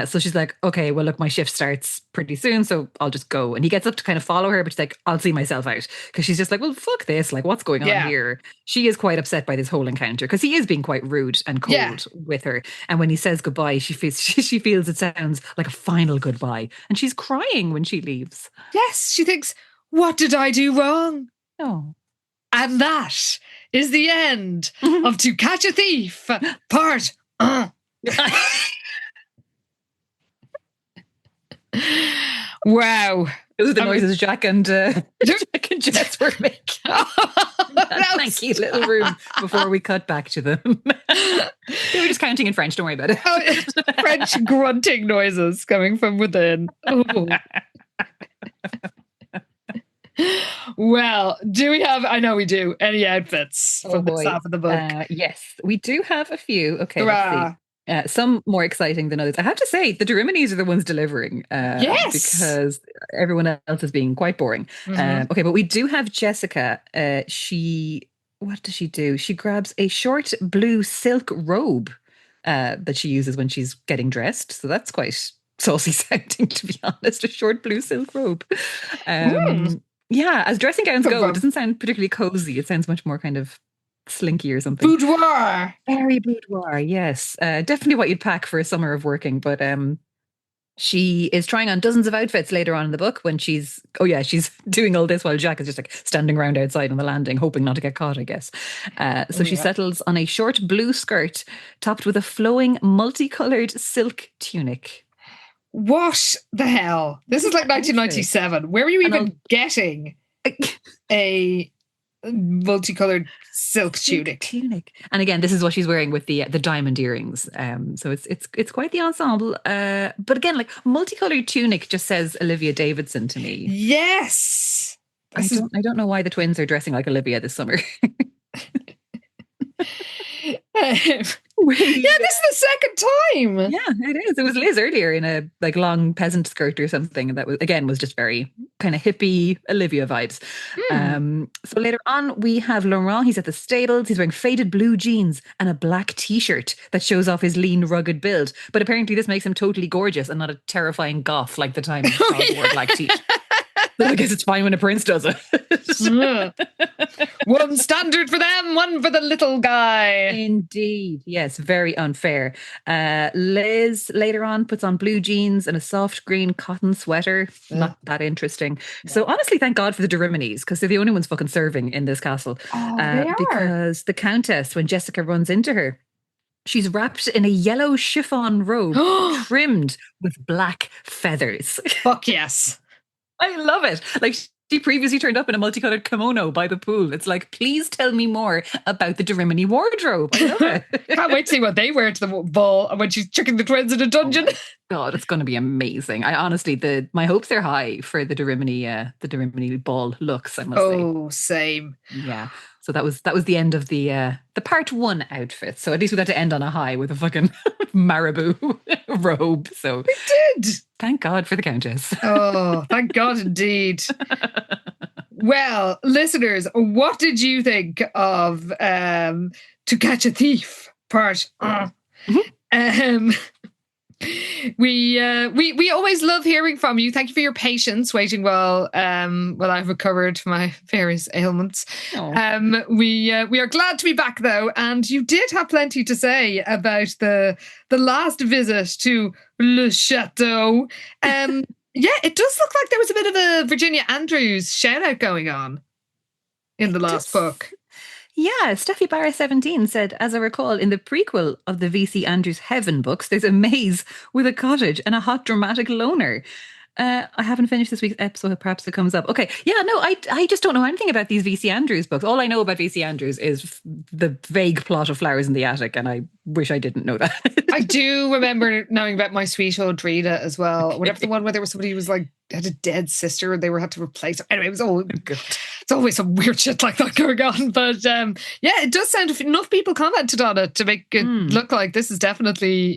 So she's like, okay, well, look, my shift starts pretty soon, so I'll just go. And he gets up to kind of follow her, but she's like, I'll see myself out. Because she's just like, well, fuck this. Like, what's going on here? She is quite upset by this whole encounter because he is being quite rude and cold with her. And when he says goodbye, she feels it sounds like a final goodbye. And she's crying when she leaves. Yes, she thinks, what did I do wrong? Oh. And that is the end of To Catch a Thief, part. Wow. Those are the noises Jack and Jess were making. Thank you, little room before we cut back to them. They were just counting in French, don't worry about it. French grunting noises coming from within. Oh. Well, do we have, I know we do, any outfits from this half of the book? Yes, we do have a few. Okay, let's see. Some more exciting than others. I have to say, the Jerimonies are the ones delivering. Yes. Because everyone else is being quite boring. Okay, but we do have Jessica. What does she do? She grabs a short blue silk robe that she uses when she's getting dressed. So that's quite saucy sounding, to be honest. A short blue silk robe. Yeah, as dressing gowns go, it doesn't sound particularly cozy. It sounds much more kind of slinky or something. Boudoir. Very boudoir, yes. Definitely what you'd pack for a summer of working. But she is trying on dozens of outfits later on in the book when she's doing all this while Jack is just like standing around outside on the landing, hoping not to get caught, I guess. So she settles on a short blue skirt topped with a flowing multicolored silk tunic. What the hell? This is like 1997. Where were you even getting a multicolored silk tunic. And again, this is what she's wearing with the diamond earrings. So it's quite the ensemble. But again, like multicolored tunic just says Olivia Davidson to me. Yes. I don't know why the twins are dressing like Olivia this summer. Yeah, this is the second time. Yeah, it is. It was Liz earlier in a like long peasant skirt or something, and that was just very kind of hippie Olivia vibes. So later on we have Laurent. He's at the stables. He's wearing faded blue jeans and a black t-shirt that shows off his lean, rugged build. But apparently this makes him totally gorgeous and not a terrifying goth like the time he wore black t-shirt. So I guess it's fine when a prince does it. One standard for them, one for the little guy. Indeed. Yes, very unfair. Liz later on puts on blue jeans and a soft green cotton sweater. Not that interesting. So honestly, thank God for the Derimines, because they're the only ones fucking serving in this castle. They are. Because the Countess, when Jessica runs into her, she's wrapped in a yellow chiffon robe trimmed with black feathers. Fuck yes. I love it. Like, she previously turned up in a multicolored kimono by the pool. It's like, please tell me more about the Derimini wardrobe. I love it. Can't wait to see what they wear to the ball when she's chucking the twins in a dungeon. Oh God, it's going to be amazing. I honestly, my hopes are high for the Derimini ball looks, I must say. Oh, same. Yeah. So that was the end of the part one outfit. So at least we got to end on a high with a fucking marabou robe. So we did. Thank God for the Countess. Oh, thank God indeed. Well, listeners, what did you think of To Catch a Thief part? We always love hearing from you. Thank you for your patience waiting while I've recovered my various ailments. We are glad to be back though, and you did have plenty to say about the last visit to Le Château. Yeah, it does look like there was a bit of a Virginia Andrews shout out going on in the last book. Yeah, Steffi Barra 17 said, as I recall, in the prequel of the V.C. Andrews Heaven books, there's a maze with a cottage and a hot dramatic loner. I haven't finished this week's episode. Perhaps it comes up. Okay. Yeah, no, I just don't know anything about these V.C. Andrews books. All I know about V.C. Andrews is the vague plot of Flowers in the Attic, and I wish I didn't know that. I do remember knowing about My Sweet Old Rita as well. Whatever the one where there was somebody who was like, had a dead sister and they had to replace her. Anyway, it was all it's always some weird shit like that going on. But yeah, it does sound enough people commented on it to make it look like this is definitely,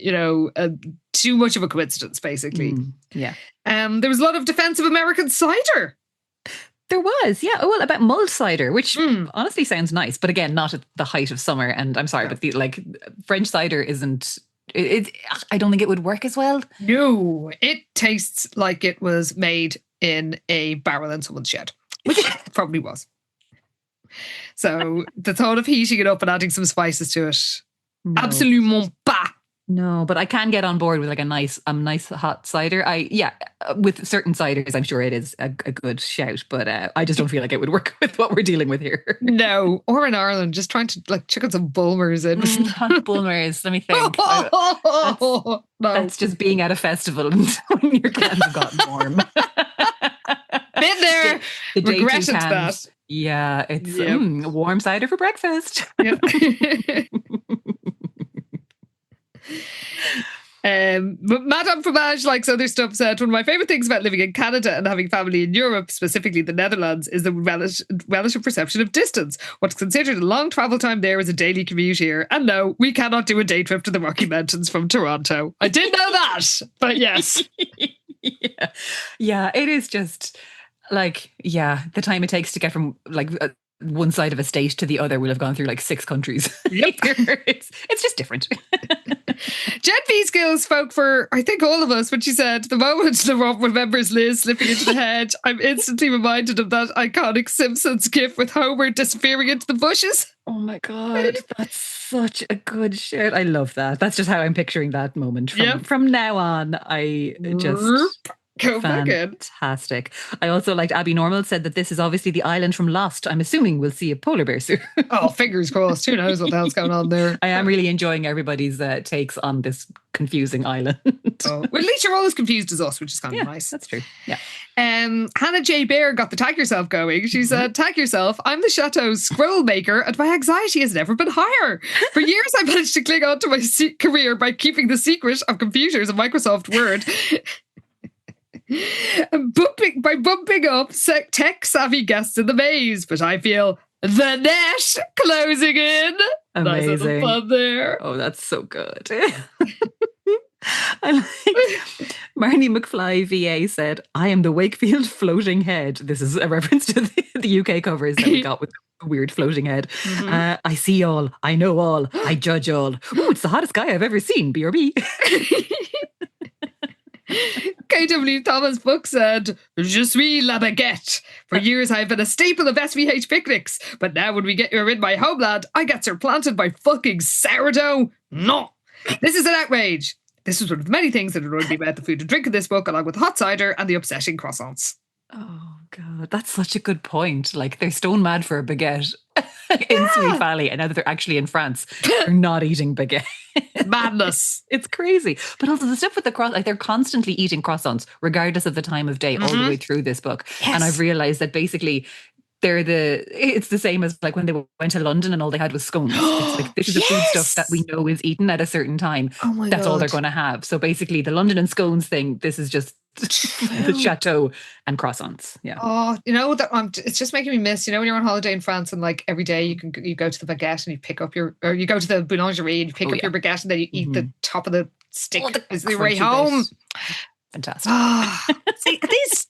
too much of a coincidence, basically. Yeah. There was a lot of defense of American cider. There was, yeah. Oh, well, about mulled cider, which honestly sounds nice, but again, not at the height of summer. And I'm sorry, but French cider isn't. I don't think it would work as well. No, it tastes like it was made in a barrel in someone's shed, which it probably was. So the thought of heating it up and adding some spices to it, absolument pas. No, but I can get on board with like a nice hot cider. With certain ciders, I'm sure it is a good shout, but I just don't feel like it would work with what we're dealing with here. No, or in Ireland, just trying to chuck some Bulmers in. Not Bulmers, let me think. That's just being at a festival and when your cans have gotten warm. Been there, regretted that. Yeah, it's warm cider for breakfast. Yep. But Madame Fromage, likes other stuff, said, one of my favourite things about living in Canada and having family in Europe, specifically the Netherlands, is the relative perception of distance. What's considered a long travel time there is a daily commute here. And no, we cannot do a day trip to the Rocky Mountains from Toronto. I did know that, but yes. Yeah, it is just the time it takes to get from one side of a state to the other will have gone through 6 countries. Yep. It's just different. Gen V skills spoke for, I think, all of us when she said, the moment Laurent remembers Liz slipping into the hedge, I'm instantly reminded of that iconic Simpsons gif with Homer disappearing into the bushes. Oh my God, that's such a good shit. I love that. That's just how I'm picturing that moment. From now on, I just... Go back in. Fantastic. I also liked Abby Normal said that this is obviously the island from Lost. I'm assuming we'll see a polar bear soon. Oh, fingers crossed. Who knows what the hell's going on there? I am really enjoying everybody's takes on this confusing island. Oh, well, at least you're always confused as us, which is kind of nice. That's true. Yeah. Hannah J. Bear got the tag yourself going. She said, tag yourself. I'm the Château scroll maker and my anxiety has never been higher. For years, I managed to cling on to my career by keeping the secret of computers and Microsoft Word. By bumping up tech-savvy guests in the maze. But I feel the net closing in. Amazing. Nice little fun there. Oh, that's so good. I like Marnie McFly VA said, I am the Wakefield floating head. This is a reference to the UK covers that we got with the weird floating head. I see all. I know all. I judge all. Ooh, it's the hottest guy I've ever seen. BRB. KW Thomas Book said, Je suis la baguette. For years I've been a staple of SVH picnics, but now when you're in my homeland, I get supplanted by fucking sourdough. No. This is an outrage. This was one of the many things that annoyed me about the food and drink in this book, along with hot cider and the upsetting croissants. Oh, God. That's such a good point. Like, they're stone mad for a baguette in Sweet Valley, and now that they're actually in France, they're not eating baguette. Madness. It's crazy. But also the stuff with the like they're constantly eating croissants, regardless of the time of day, all the way through this book. Yes. And I've realised that basically it's the same as like when they went to London and all they had was scones. It's like, this is the food stuff that we know is eaten at a certain time. Oh my That's God. all they're going to have. So basically the London and scones thing, this is just the Château and croissants. Yeah. Oh, you know that it's just making me miss. You know when you're on holiday in France and like every day you go to the baguette and you pick up or you go to the boulangerie and you pick up your baguette and then you eat the top of the stick as the way home. Fantastic. See, these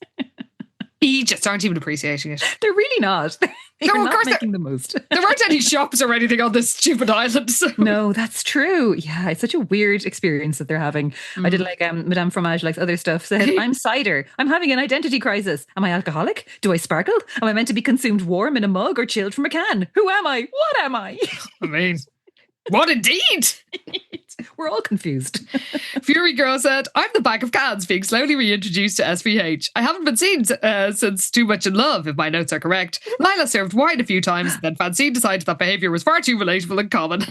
Egypts aren't even appreciating it. They're really not. They're No, of not course making the most. There weren't any shops or anything on this stupid island. So. No, that's true. Yeah, it's such a weird experience that they're having. I did like Madame Fromage likes other stuff. Said, I'm cider. I'm having an identity crisis. Am I alcoholic? Do I sparkle? Am I meant to be consumed warm in a mug or chilled from a can? Who am I? What am I? I mean, what indeed? We're all confused. Fury Girl said, I'm the bag of cans being slowly reintroduced to SVH. I haven't been seen since Too Much in Love, if my notes are correct. Lila served wine a few times, then Francine decided that behaviour was far too relatable and common.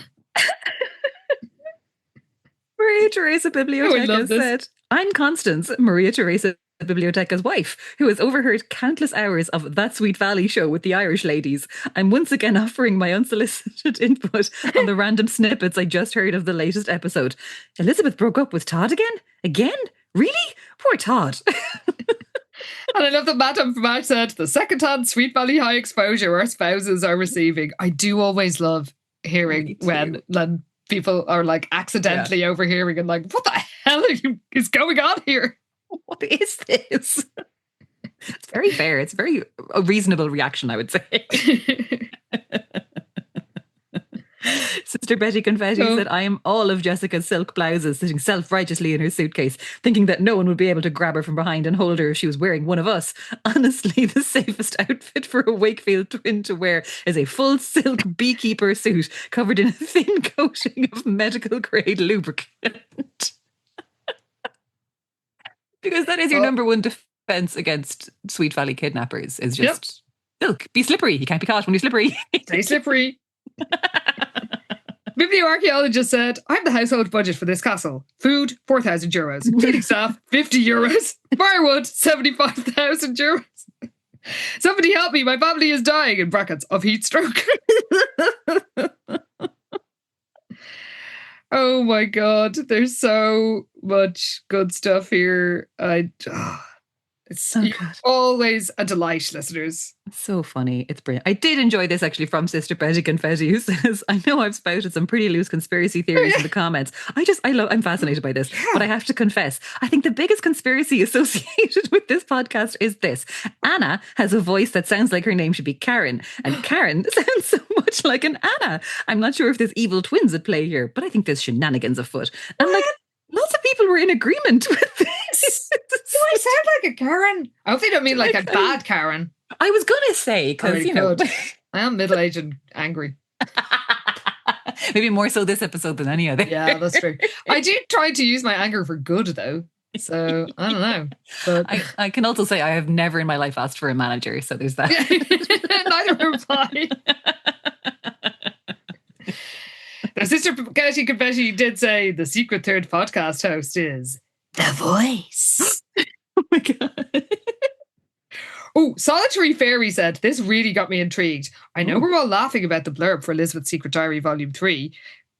Maria Teresa Biblioteca said, I'm Constance, Maria Teresa Biblioteca's wife, who has overheard countless hours of That Sweet Valley show with the Irish ladies. I'm once again offering my unsolicited input on the random snippets I just heard of the latest episode. Elizabeth broke up with Todd again? Again? Really? Poor Todd. And I love that Madame Fromage said, the second-hand Sweet Valley High exposure our spouses are receiving. I do always love hearing when people are like accidentally overhearing and like, what the hell is going on here? What is this? It's very fair. It's very a reasonable reaction, I would say. Sister Betty Confetti said, I am all of Jessica's silk blouses, sitting self-righteously in her suitcase, thinking that no one would be able to grab her from behind and hold her if she was wearing one of us. Honestly, the safest outfit for a Wakefield twin to wear is a full silk beekeeper suit covered in a thin coating of medical-grade lubricant. Because that is your number one defense against Sweet Valley kidnappers is just silk. Be slippery. You can't be caught when you're slippery. Stay slippery. Biblioarchaeologist said, I have the household budget for this castle. Food, €4,000. Cleaning staff, €50. Firewood, €75,000. Somebody help me. My family is dying, in brackets, of heat stroke. Oh my God, there's so much good stuff here. It's so good. Always a delight, listeners. So funny. It's brilliant. I did enjoy this actually from Sister Betty Confetti, who says, I know I've spouted some pretty loose conspiracy theories in the comments. I'm fascinated by this, but I have to confess, I think the biggest conspiracy associated with this podcast is this. Anna has a voice that sounds like her name should be Karen, and Karen sounds so much like an Anna. I'm not sure if there's evil twins at play here, but I think there's shenanigans afoot. And like, lots of people were in agreement with this. Do I sound like a Karen? I hope they don't mean like a bad Karen. I was going to say, because, you know. I am middle-aged and angry. Maybe more so this episode than any other. Yeah, that's true. I do try to use my anger for good, though. So I don't know. But I can also say I have never in my life asked for a manager. So there's that. neither have I. The Sister Getty Confetti did say the secret third podcast host is The Voice. Oh my God. Oh, Solitary Fairy said, this really got me intrigued. I know we're all laughing about the blurb for Elizabeth's Secret Diary Volume 3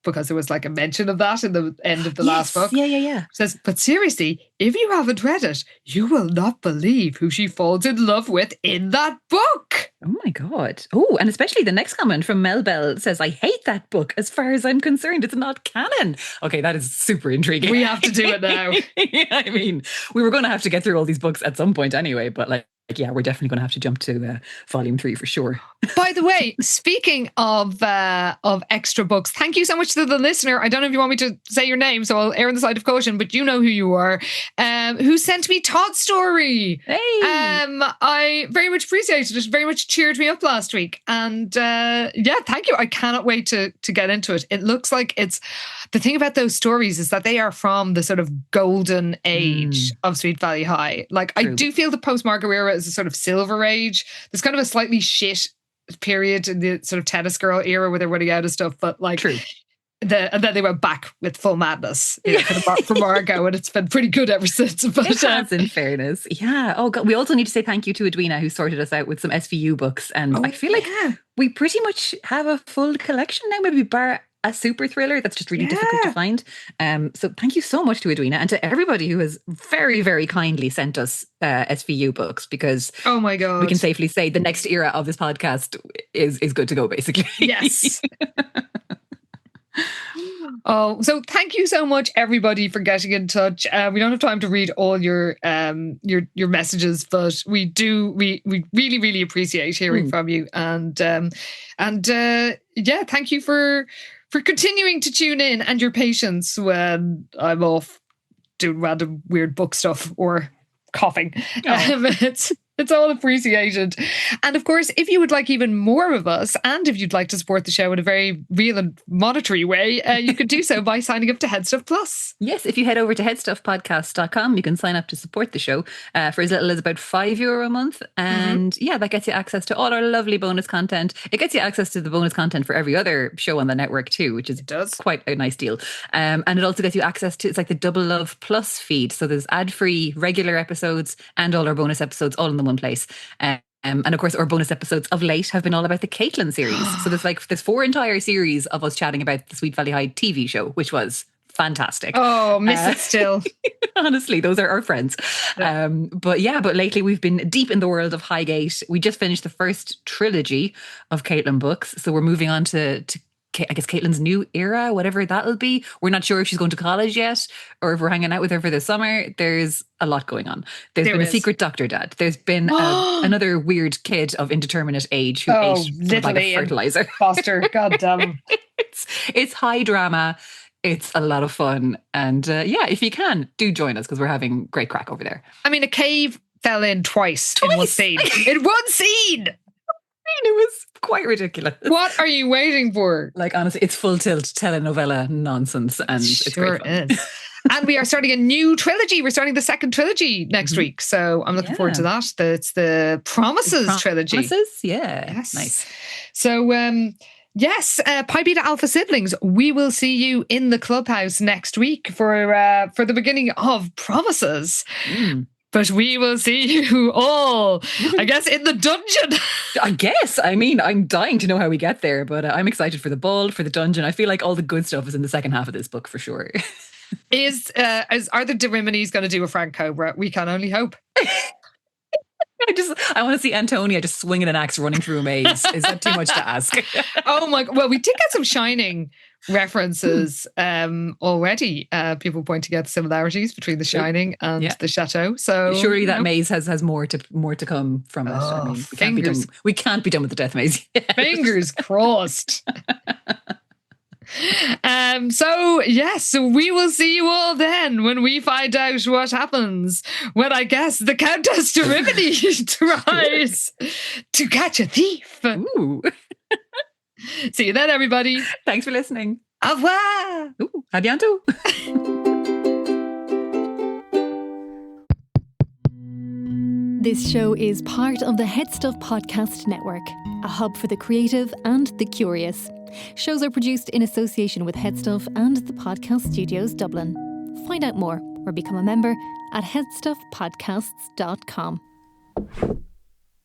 because there was like a mention of that in the end of the last book. Yeah. Says, but seriously, if you haven't read it, you will not believe who she falls in love with in that book. Oh my God. Oh, and especially the next comment from Mel Bell says, I hate that book. As far as I'm concerned, it's not canon. Okay, that is super intriguing. We have to do it now. Yeah, I mean, we were going to have to get through all these books at some point anyway, but like, yeah, we're definitely going to have to jump to volume 3 for sure. By the way, speaking of extra books, thank you so much to the listener. I don't know if you want me to say your name, so I'll err on the side of caution, but you know who you are, who sent me Todd's story. Hey! I very much appreciated it. Very much cheered me up last week. And yeah, thank you. I cannot wait to get into it. It looks like it's... The thing about those stories is that they are from the sort of golden age of Sweet Valley High. Like, true. I do feel the post-Margot era is a sort of silver age. There's kind of a slightly shit period in the sort of tennis girl era where they're running out of stuff, but like... True. And then they went back with Full Madness for Margot, and it's been pretty good ever since. But it has, in fairness. Yeah. Oh, God. We also need to say thank you to Edwina, who sorted us out with some SVU books. And I feel like we pretty much have a full collection now, maybe bar a super thriller that's just really difficult to find. So thank you so much to Edwina and to everybody who has very, very kindly sent us SVU books, because oh my God, we can safely say the next era of this podcast is good to go, basically. Yes. Oh, so thank you so much, everybody, for getting in touch. We don't have time to read all your messages, but we really, really appreciate hearing from you. And yeah, thank you for continuing to tune in and your patience when I'm off doing random weird book stuff or coughing. It's all appreciated. And of course, if you would like even more of us, and if you'd like to support the show in a very real and monetary way, you could do so by signing up to HeadStuff Plus. Yes, if you head over to headstuffpodcast.com, you can sign up to support the show for as little as about €5 a month. And yeah, that gets you access to all our lovely bonus content. It gets you access to the bonus content for every other show on the network too, which is quite a nice deal. And it also gets you access to, it's like the Double Love Plus feed. So there's ad-free regular episodes and all our bonus episodes all in the one place. And of course, our bonus episodes of late have been all about the Caitlin series. So there's 4 entire series of us chatting about the Sweet Valley High TV show, which was fantastic. Oh, miss it still. Honestly, those are our friends. Yeah. But lately we've been deep in the world of Highgate. We just finished the first trilogy of Caitlin books. So we're moving on to I guess Caitlin's new era, whatever that'll be. We're not sure if she's going to college yet or if we're hanging out with her for the summer. There's a lot going on. There's been a secret doctor dad. There's been another weird kid of indeterminate age who ate a bag of fertilizer. Foster, goddamn. It's high drama. It's a lot of fun. And yeah, if you can, do join us because we're having great crack over there. I mean, a cave fell in twice. In one scene. In one scene! It was quite ridiculous. What are you waiting for? Like, honestly, it's full tilt telenovela nonsense, and it's great fun. Is. And we are starting a new trilogy. We're starting the second trilogy next week, so I'm looking forward to that. It's the Promises trilogy. Promises, yeah, yes, nice. So, yes, Pi Beta Alpha siblings, we will see you in the clubhouse next week for the beginning of Promises. But we will see you all, I guess, in the dungeon. I guess. I mean, I'm dying to know how we get there, but I'm excited for the ball, for the dungeon. I feel like all the good stuff is in the second half of this book for sure. Are the Deriminis going to do a Frank Cobra? We can only hope. I want to see Antonia just swinging an axe running through a maze. Is that too much to ask? Oh my God. Well, we did get some Shining references already. People pointing out the similarities between The Shining and the Château. So surely that maze has more to come from it. I mean, we can't be done with the death maze yet. Fingers crossed. So yes, we will see you all then when we find out what happens when, I guess, the Countess de Rimini tries to catch a thief. Ooh. See you then, everybody. Thanks for listening. Au revoir. À bientôt. This show is part of the HeadStuff Podcast Network, a hub for the creative and the curious. Shows are produced in association with HeadStuff and the Podcast Studios Dublin. Find out more or become a member at headstuffpodcasts.com.